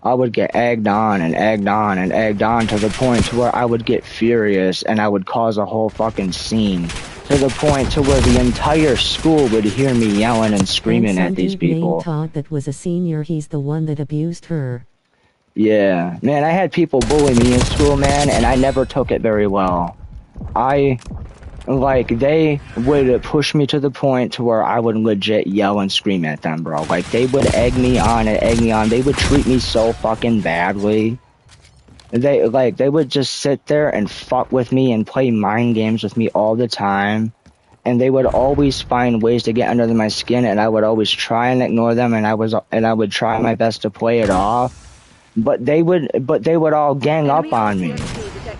I would get egged on and egged on and egged on to the point to where I would get furious and I would cause a whole fucking scene. To the point to where the entire school would hear me yelling and screaming at these people. Todd that was a senior, he's the one that abused her. Yeah, man, I had people bully me in school, man, and I never took it very well. They would push me to the point to where I would legit yell and scream at them, bro. Like, they would egg me on and egg me on. They would treat me so fucking badly. They would just sit there and fuck with me and play mind games with me all the time. And they would always find ways to get under my skin, and I would always try and ignore them, and I would try my best to play it off. But they would all gang up on me.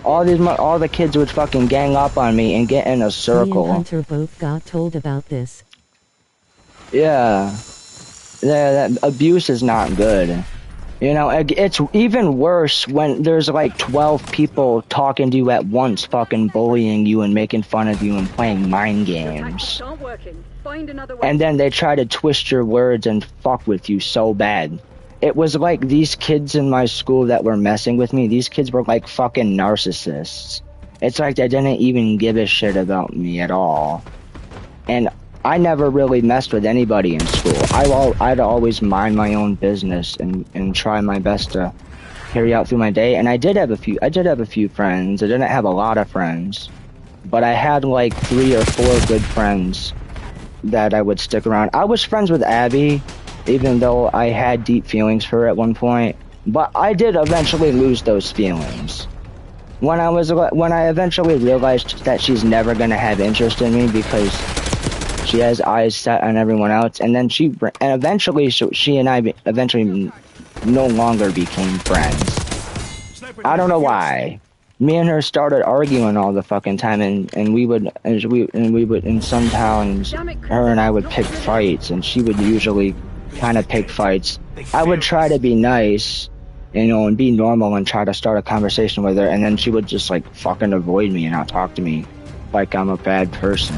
All the kids would fucking gang up on me and get in a circle. Me and Hunter both got told about this. Yeah, that abuse is not good. You know, it's even worse when there's like 12 people talking to you at once, fucking bullying you and making fun of you and playing mind games. And then they try to twist your words and fuck with you so bad. It was like these kids in my school that were messing with me, these kids were like fucking narcissists. It's like they didn't even give a shit about me at all. And I never really messed with anybody in school. I'd always mind my own business and try my best to carry out through my day. And I did have a few friends. I didn't have a lot of friends, but I had like 3 or 4 good friends that I would stick around. I was friends with Abby, even though I had deep feelings for her at one point, but I did eventually lose those feelings. When I eventually realized that she's never gonna have interest in me because she has eyes set on everyone else, and then she and I eventually no longer became friends. I don't know why. Me and her started arguing all the fucking time, and we would in some towns, her and I would pick fights, and she would usually kind of pick fights. I would try to be nice, you know, and be normal and try to start a conversation with her, and then she would just like fucking avoid me and not talk to me like I'm a bad person.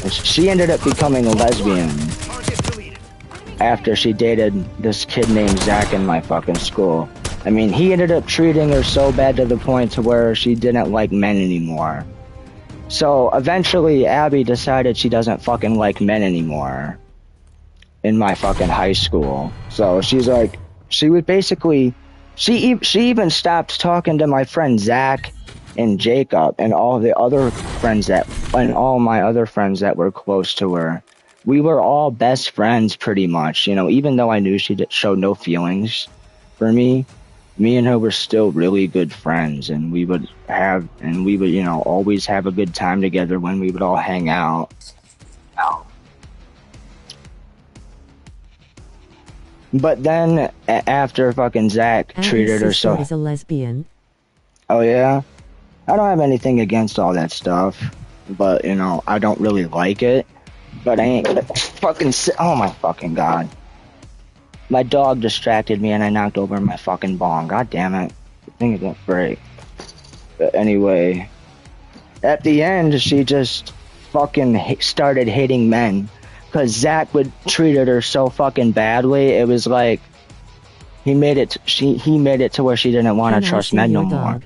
And she ended up becoming a lesbian after she dated this kid named Zach in my fucking school. I mean, he ended up treating her so bad to the point to where she didn't like men anymore. So eventually Abby decided she doesn't fucking like men anymore in my fucking high school. So she's like, she would basically, she even stopped talking to my friend Zach and Jacob and all my other friends that were close to her. we were all best friends pretty much. You know, even though I knew she showed no feelings for me, me and her were still really good friends, and we would, you know, always have a good time together when we would all hang out. But then after fucking Zach treated her so. Is a lesbian. Oh yeah, I don't have anything against all that stuff, but you know, I don't really like it. But I ain't gonna fucking sit. Oh my fucking god. My dog distracted me and I knocked over my fucking bong. God damn it. The thing is gonna break. But anyway, at the end, she just fucking started hating men. Because Zach would treated her so fucking badly. It was like, he made it to where she didn't want to trust men no more.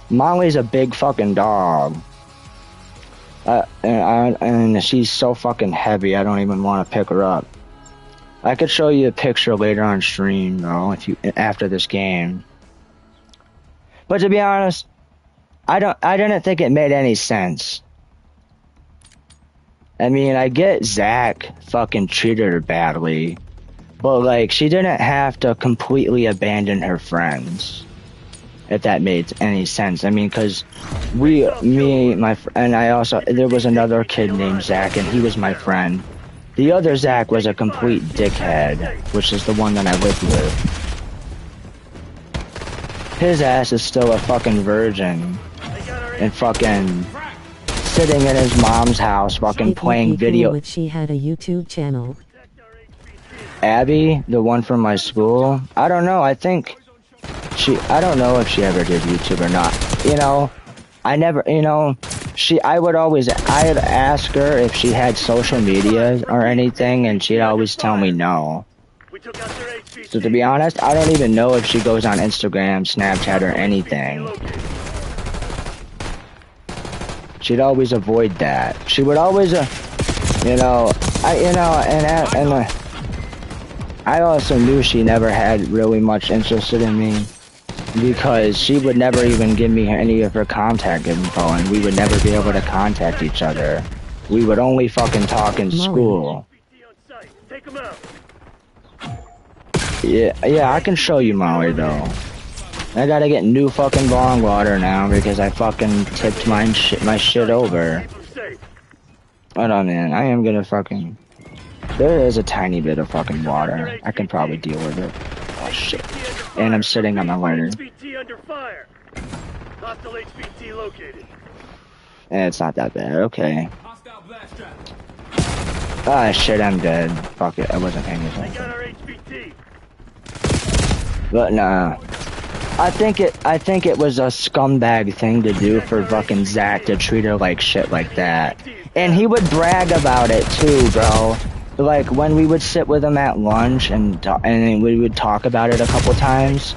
Molly's a big fucking dog. And she's so fucking heavy, I don't even want to pick her up. I could show you a picture later on stream, though, after this game. But to be honest, I didn't think it made any sense. I mean, I get Zach fucking treated her badly, but like, she didn't have to completely abandon her friends. If that made any sense. I mean, cause there was another kid named Zach, and he was my friend. The other Zach was a complete dickhead, which is the one that I lived with. His ass is still a fucking virgin, and fucking sitting in his mom's house, fucking playing video. She had a YouTube channel. Abby, the one from my school, I don't know. I think I don't know if she ever did YouTube or not. You know, I never, you know, I'd ask her if she had social media or anything, and she'd always tell me no. So to be honest, I don't even know if she goes on Instagram, Snapchat, or anything. She'd always avoid that. She would always, I also knew she never had really much interest in me, because she would never even give me any of her contact info, and we would never be able to contact each other. We would only fucking talk in school. Yeah, I can show you Molly though. I gotta get new fucking bong water now because I fucking tipped my shit over. Hold on, man. I am gonna fucking. There is a tiny bit of fucking water. I can probably deal with it. Oh shit. And I'm sitting on my ladder. It's not that bad. Okay. Ah shit, I'm dead. Fuck it. I wasn't paying attention. But nah. I think it was a scumbag thing to do for fucking Zach to treat her like shit like that. And he would brag about it too, bro. Like when we would sit with him at lunch and we would talk about it a couple times,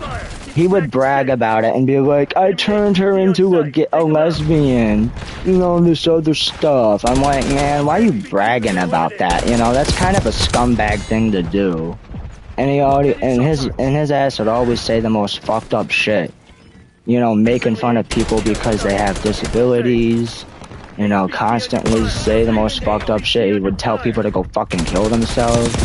he would brag about it and be like, I turned her into a lesbian, you know, this other stuff. I'm like, man, why are you bragging about that? You know, that's kind of a scumbag thing to do. And his ass would always say the most fucked up shit. You know, making fun of people because they have disabilities. You know, constantly say the most fucked up shit. He would tell people to go fucking kill themselves.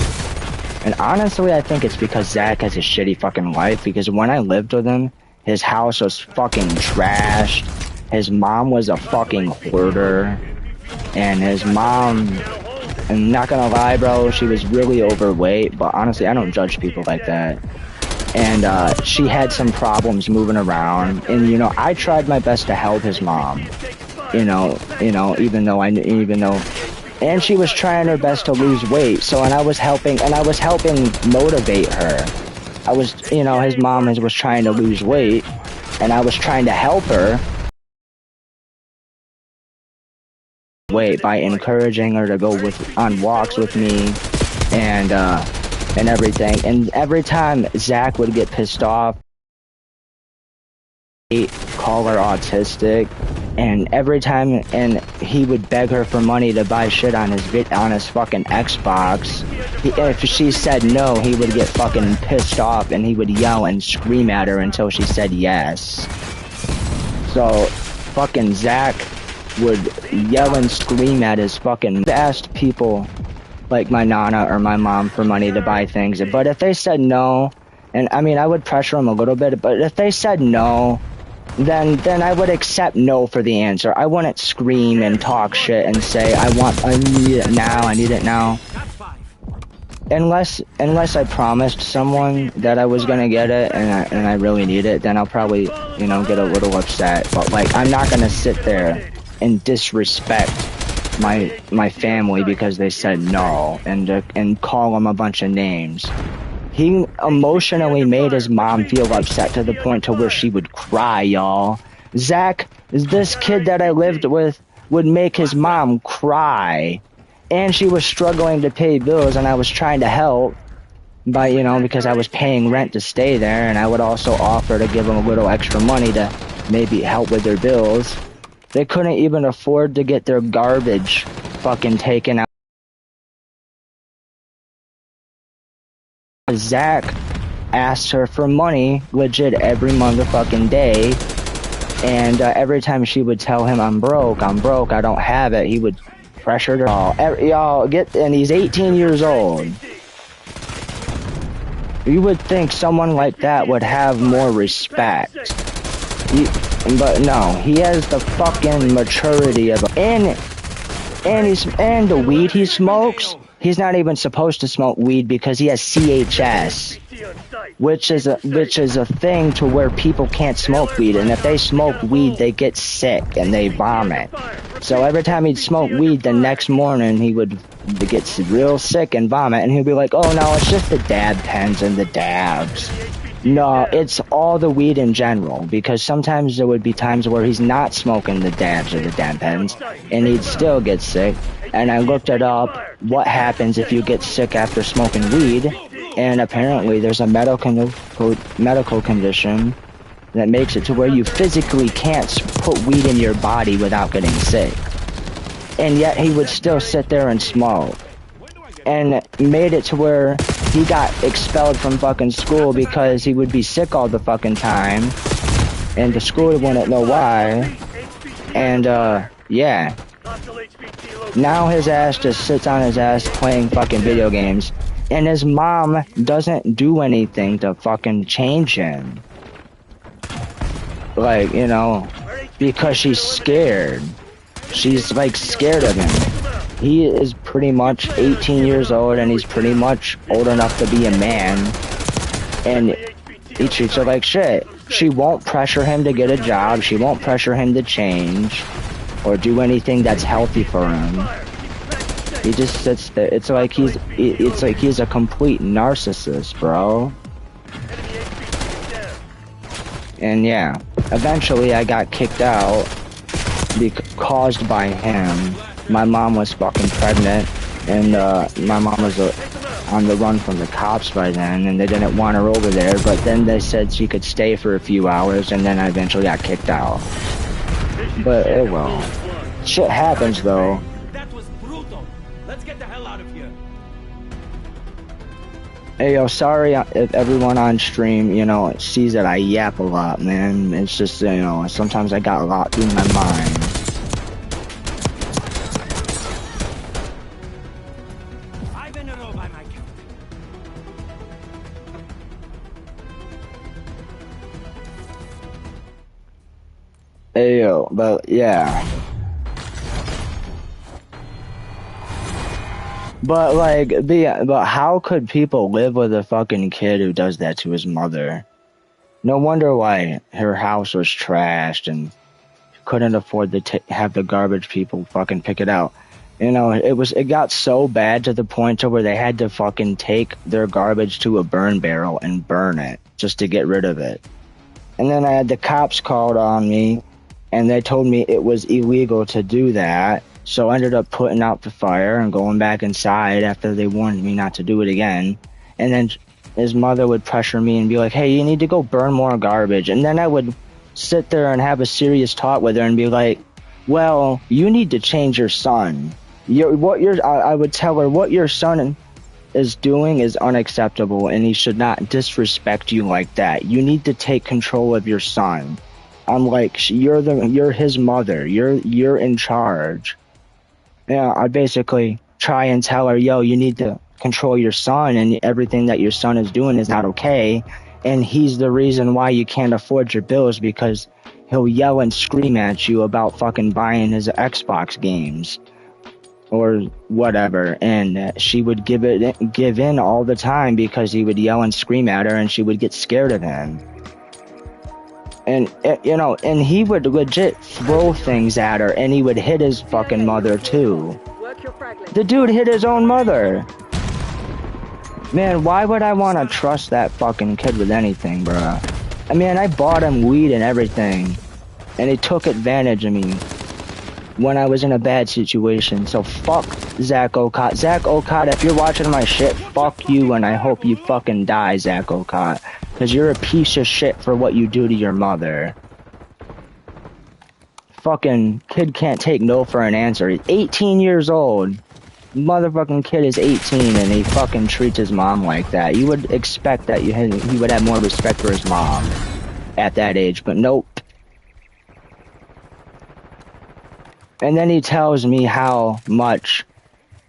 And honestly, I think it's because Zach has a shitty fucking life, because when I lived with him, his house was fucking trashed. His mom was a fucking hoarder. And his mom, I'm not gonna lie, bro, she was really overweight, but honestly, I don't judge people like that. And she had some problems moving around, and you know, I tried my best to help his mom. You know, even though, and she was trying her best to lose weight. So, and I was helping motivate her. I was, you know, his mom was trying to lose weight, and I was trying to help her by encouraging her to go on walks with me, and everything. And every time Zach would get pissed off, he'd call her autistic. And every time, and he would beg her for money to buy shit on his fucking Xbox. If she said no, he would get fucking pissed off, and he would yell and scream at her until she said yes. So, fucking Zach would yell and scream at his fucking... Asked people like my nana or my mom for money to buy things, but if they said no, and I mean I would pressure them a little bit, but if they said no, then I would accept no for the answer. I wouldn't scream and talk shit and say I need it now, I need it now. Unless I promised someone that I was gonna get it and I really need it, then I'll probably, you know, get a little upset. But like, I'm not gonna sit there and disrespect my family because they said no and call them a bunch of names. He emotionally made his mom feel upset to the point to where she would cry, y'all. Zach, this kid that I lived with would make his mom cry. And she was struggling to pay bills, and I was trying to help by, you know, because I was paying rent to stay there, and I would also offer to give them a little extra money to maybe help with their bills. They couldn't even afford to get their garbage fucking taken out. Zach asked her for money legit every motherfucking day, and every time she would tell him, I'm broke, I don't have it, he would pressure her. Y'all get, and he's 18 years old. You would think someone like that would have more respect. But no, he has the fucking maturity of and the weed he smokes, he's not even supposed to smoke weed because he has CHS, which is a thing to where people can't smoke weed, and if they smoke weed they get sick and they vomit. So every time he'd smoke weed, the next morning he would get real sick and vomit, and he'd be like, oh no, it's just the dab pens and the dabs. No, it's all the weed in general, because sometimes there would be times where he's not smoking the dabs or the dab pens, and he'd still get sick. And I looked it up, what happens if you get sick after smoking weed, and apparently there's a medical condition that makes it to where you physically can't put weed in your body without getting sick. And yet he would still sit there and smoke. And made it to where he got expelled from fucking school because he would be sick all the fucking time. And the school wouldn't know why. And, yeah. Now his ass just sits on his ass playing fucking video games. And his mom doesn't do anything to fucking change him. Like, you know, because she's scared. She's, like, scared of him. He is pretty much 18 years old, and he's pretty much old enough to be a man. And he treats her like shit. She won't pressure him to get a job. She won't pressure him to change or do anything that's healthy for him. He just sits there. It's like he's a complete narcissist, bro. And yeah, eventually I got kicked out caused by him. My mom was fucking pregnant, and my mom was on the run from the cops by then, and they didn't want her over there, but then they said she could stay for a few hours, and then I eventually got kicked out. But, well, shit happens, though. That was brutal. Let's get the hell out of here. Hey, yo, sorry if everyone on stream, you know, sees that I yap a lot, man. It's just, you know, sometimes I got a lot through my mind. Hey, yo, but yeah. But like, but how could people live with a fucking kid who does that to his mother? No wonder why her house was trashed and couldn't afford to have the garbage people fucking pick it out. You know, it got so bad to the point to where they had to fucking take their garbage to a burn barrel and burn it just to get rid of it. And then I had the cops called on me, and they told me it was illegal to do that. So I ended up putting out the fire and going back inside after they warned me not to do it again. And then his mother would pressure me and be like, hey, you need to go burn more garbage. And then I would sit there and have a serious talk with her and be like, well, you need to change your son. I would tell her what your son is doing is unacceptable, and he should not disrespect you like that. You need to take control of your son. I'm like, you're his mother. You're in charge. Yeah, I basically try and tell her, yo, you need to control your son, and everything that your son is doing is not okay. And he's the reason why you can't afford your bills, because he'll yell and scream at you about fucking buying his Xbox games or whatever. And she would give in all the time because he would yell and scream at her, and she would get scared of him. And, you know, and he would legit throw things at her, and he would hit his fucking mother, too. The dude hit his own mother. Man, why would I want to trust that fucking kid with anything, bruh? I mean, I bought him weed and everything, and he took advantage of me when I was in a bad situation. So fuck Zach Ocott. Zach Ocott, if you're watching my shit, fuck you, and I hope you fucking die, Zach Ocott. Because you're a piece of shit for what you do to your mother. Fucking kid can't take no for an answer. He's 18 years old. Motherfucking kid is 18 and he fucking treats his mom like that. You would expect that he would have more respect for his mom at that age, but nope. And then he tells me how much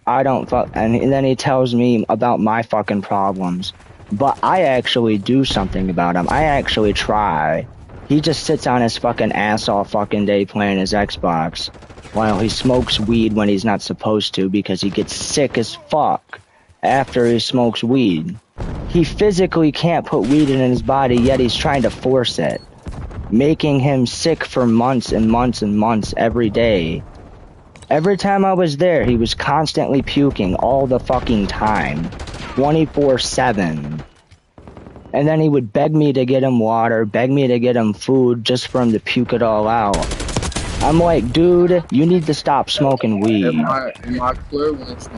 I don't fuck, and then he tells me about my fucking problems. But I actually do something about him. I actually try. He just sits on his fucking ass all fucking day playing his Xbox while he smokes weed when he's not supposed to, because he gets sick as fuck after he smokes weed. He physically can't put weed in his body, yet he's trying to force it, making him sick for months and months and months every day. Every time I was there, he was constantly puking all the fucking time. 24/7. And then he would beg me to get him water, beg me to get him food, just for him to puke it all out. I'm like, dude, you need to stop smoking weed. Am I clear when it's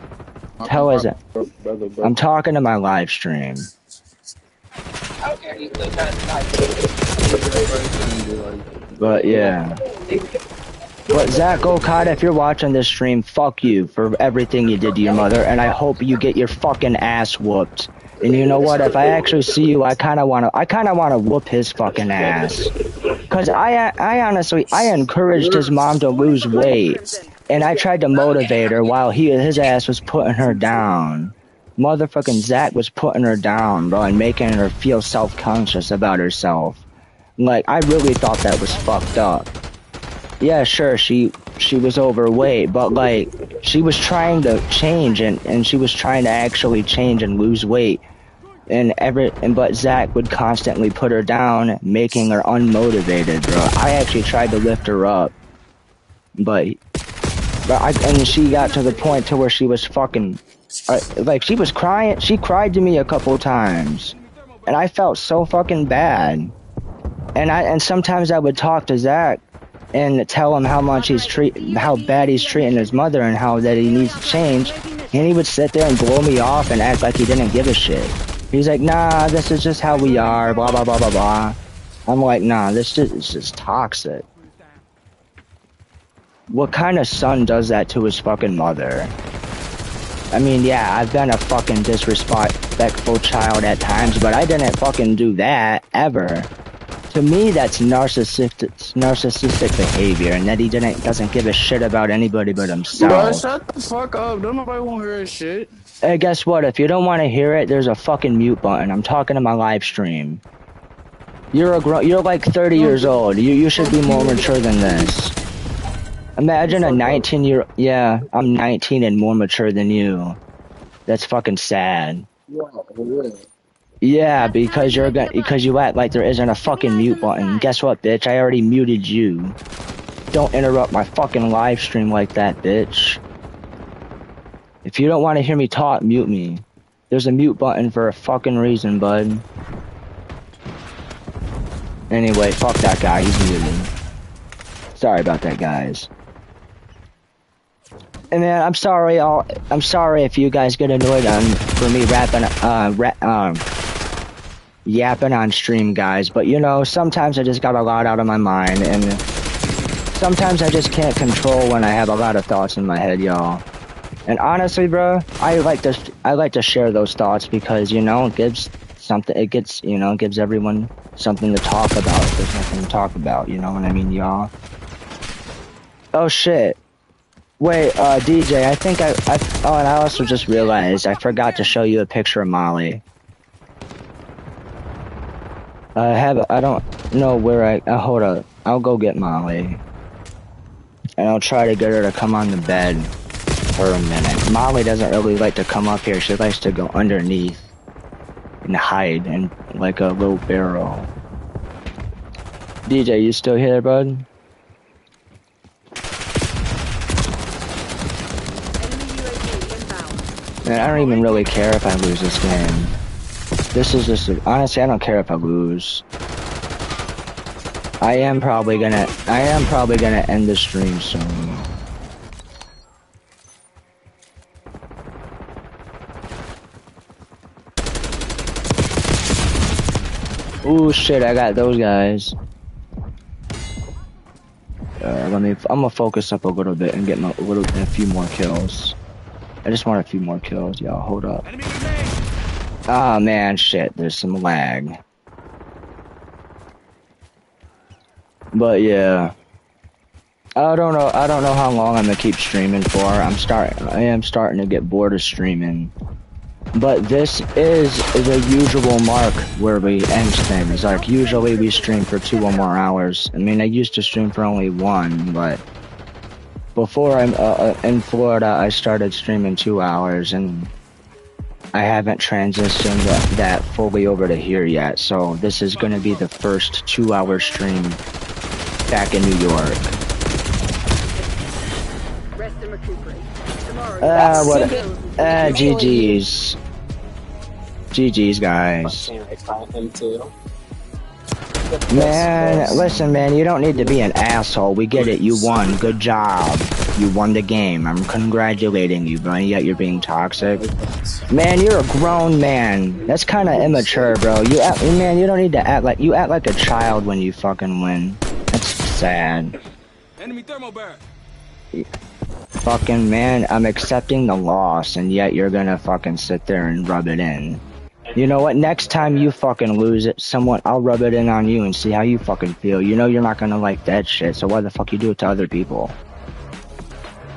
Hell is it? I'm talking to my live stream. But yeah. But Zach Ocott, if you're watching this stream, fuck you for everything you did to your mother, and I hope you get your fucking ass whooped. And you know what? If I actually see you, I kind of want to whoop his fucking ass. Cause I honestly encouraged his mom to lose weight, and I tried to motivate her while his ass was putting her down. Motherfucking Zach was putting her down, bro, and making her feel self-conscious about herself. Like, I really thought that was fucked up. Yeah, sure, she was overweight, but like, she was trying to change, and she was trying to actually change and lose weight. But Zach would constantly put her down, making her unmotivated, bro. I actually tried to lift her up, and she got to the point to where she was fucking, like, she was crying. She cried to me a couple times, and I felt so fucking bad. And sometimes I would talk to Zach and tell him how bad he's treating his mother, and how that he needs to change. And he would sit there and blow me off and act like he didn't give a shit. He's like, nah, this is just how we are, blah, blah, blah, blah, blah. I'm like, nah, this is just toxic. What kind of son does that to his fucking mother? I mean, yeah, I've been a fucking disrespectful child at times, but I didn't fucking do that, ever. To me, that's narcissistic behavior, and that he doesn't give a shit about anybody but himself. Bro, shut the fuck up. Don't nobody want to hear his shit. Hey, guess what? If you don't want to hear it, there's a fucking mute button. I'm talking to my live stream. You're like 30 years old. You should be more mature than this. Imagine a 19-year. Yeah, I'm 19 and more mature than you. That's fucking sad. Yeah, because you act like there isn't a fucking mute button. Guess what, bitch? I already muted you. Don't interrupt my fucking live stream like that, bitch. If you don't want to hear me talk, mute me. There's a mute button for a fucking reason, bud. Anyway, fuck that guy. He's muted. Sorry about that, guys. And man, I'm sorry if you guys get annoyed for me yapping on stream, guys, but you know, sometimes I just got a lot out of my mind, and sometimes I just can't control when I have a lot of thoughts in my head, y'all. And honestly, bro, I like to share those thoughts because, you know, it gives something. It gets, you know, gives everyone something to talk about. If there's nothing to talk about, you know what I mean, y'all? Oh shit. Wait, DJ, I think oh, and I also just realized I forgot to show you a picture of Molly. I don't know where hold up. I'll go get Molly. And I'll try to get her to come on the bed for a minute. Molly doesn't really like to come up here. She likes to go underneath and hide in like a little barrel. DJ, you still here, bud? Man, I don't even really care if I lose this game. This is just, honestly, I don't care if I lose. I am probably gonna end the stream soon. Ooh, shit, I got those guys. I'm gonna focus up a little bit and get a few more kills. I just want a few more kills, y'all. Hold up. Ah, man, shit. There's some lag. But yeah, I don't know how long I'm gonna keep streaming for. I am starting to get bored of streaming. But this is the usual mark where we end things. Like, usually we stream for 2 or more hours. I mean, I used to stream for only 1, but before I'm in Florida, I started streaming 2 hours, and I haven't transitioned that fully over to here yet. So this is gonna be the first 2-hour stream back in New York. Rest and recuperate. Tomorrow. GG's. GG's, guys. Man, listen, man, you don't need to be an asshole. We get it. You won. Good job. You won the game. I'm congratulating you, but yet you're being toxic. Man, you're a grown man. That's kind of immature, bro. Man, you don't need to act like a child when you fucking win. That's sad. Enemy thermobaric. Fucking man, I'm accepting the loss, and yet you're gonna fucking sit there and rub it in. You know what? Next time you fucking lose it, I'll rub it in on you and see how you fucking feel. You know you're not gonna like that shit, so why the fuck you do it to other people?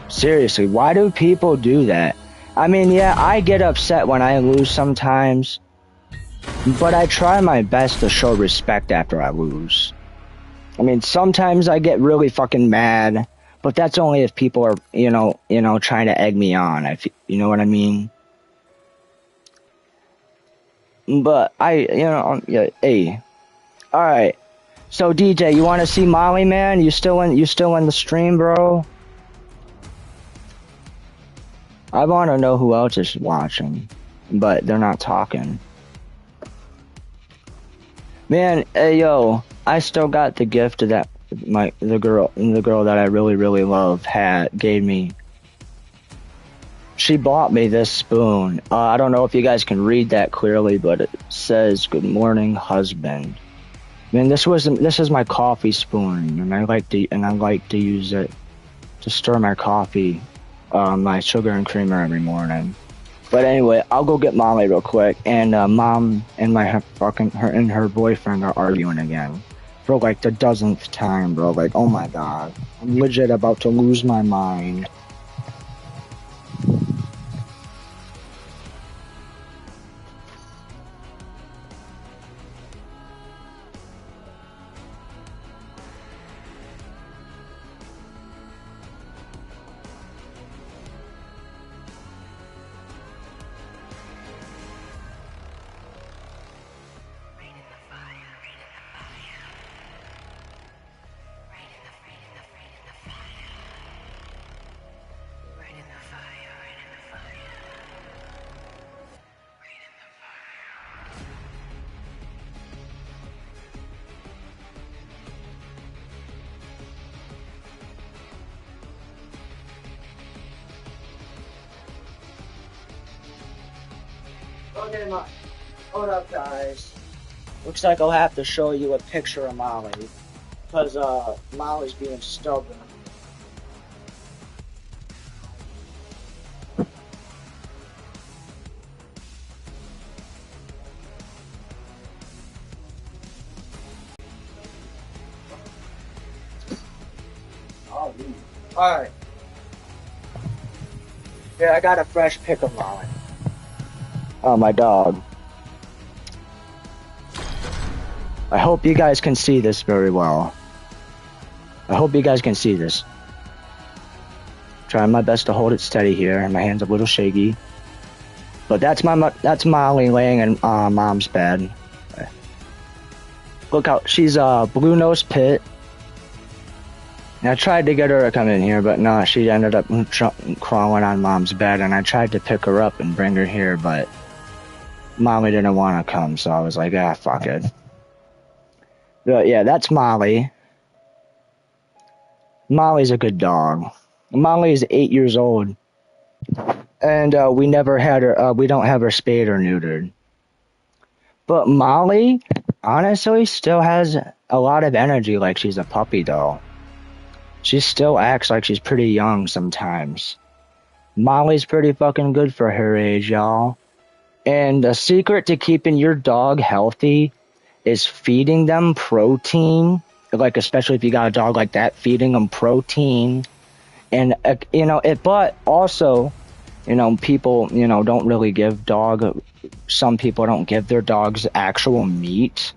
Seriously, why do people do that? I mean, yeah, I get upset when I lose sometimes, but I try my best to show respect after I lose. I mean, sometimes I get really fucking mad, but that's only if people are, you know, trying to egg me on. You know what I mean? But yeah, hey, all right. So DJ, you want to see Molly, man? You still in the stream, bro? I want to know who else is watching, but they're not talking. Man, hey yo, I still got the gift that the girl that I really love gave me. She bought me this spoon. I don't know if you guys can read that clearly, but it says "Good morning, husband." Man, this is my coffee spoon, and I like to use it to stir my coffee, my sugar and creamer every morning. But anyway, I'll go get Molly real quick, and Mom and her boyfriend are arguing again for like the 1,000th time, bro. Like, oh my god, I'm legit about to lose my mind. Hold up, guys. Looks like I'll have to show you a picture of Molly, because Molly's being stubborn. Alright. Yeah, I got a fresh pick of Molly. Oh, my dog. I hope you guys can see this very well. I hope you guys can see this. Trying my best to hold it steady here. My hand's a little shaky. But that's Molly laying in Mom's bed. Look how she's a blue nose pit. And I tried to get her to come in here, but no, she ended up crawling on Mom's bed, and I tried to pick her up and bring her here, but Molly didn't want to come, so I was like, ah, fuck it. But yeah, that's Molly. Molly's a good dog. Molly is 8 years old, and we never had her. We don't have her spayed or neutered. But Molly, honestly, still has a lot of energy, like she's a puppy, though. She still acts like she's pretty young sometimes. Molly's pretty fucking good for her age, y'all. And the secret to keeping your dog healthy is feeding them protein. Like, especially if you got a dog like that, feeding them protein. And, but also, people, don't really give some people don't give their dogs actual meat.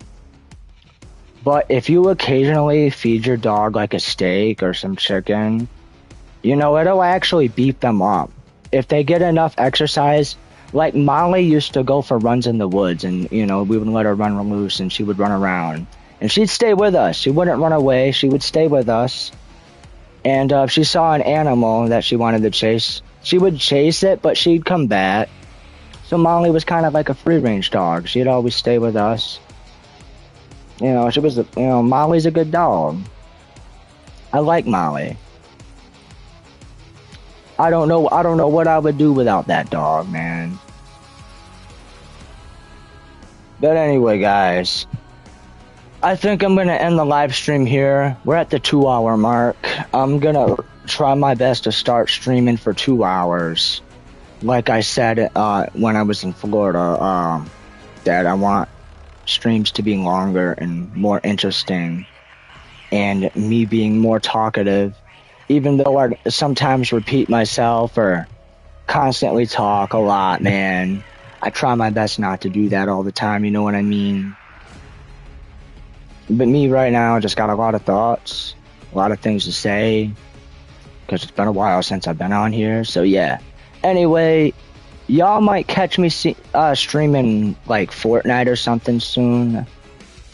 But if you occasionally feed your dog like a steak or some chicken, it'll actually beat them up. If they get enough exercise, like Molly used to go for runs in the woods, and, we would let her run loose and she would run around. And she'd stay with us. She wouldn't run away. She would stay with us. And if she saw an animal that she wanted to chase, she would chase it, but she'd come back. So Molly was kind of like a free-range dog. She'd always stay with us. She was, Molly's a good dog. I like Molly. I don't know what I would do without that dog, man. But anyway, guys, I think I'm gonna end the live stream here. We're at the 2-hour mark. I'm gonna try my best to start streaming for 2 hours. Like I said, when I was in Florida, that I want streams to be longer and more interesting, and me being more talkative, even though I sometimes repeat myself or constantly talk a lot, man. I try my best not to do that all the time, you know what I mean? But me right now just got a lot of thoughts, a lot of things to say, because it's been a while since I've been on here, so yeah. Anyway, y'all might catch me streaming like Fortnite or something soon.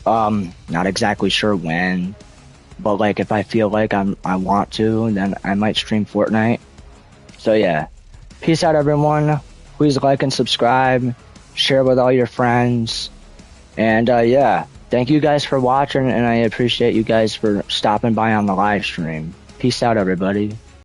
Not exactly sure when, but like if I feel like I want to, then I might stream Fortnite. So yeah, peace out everyone. Please like and subscribe, share with all your friends, and yeah, thank you guys for watching, and I appreciate you guys for stopping by on the live stream. Peace out everybody.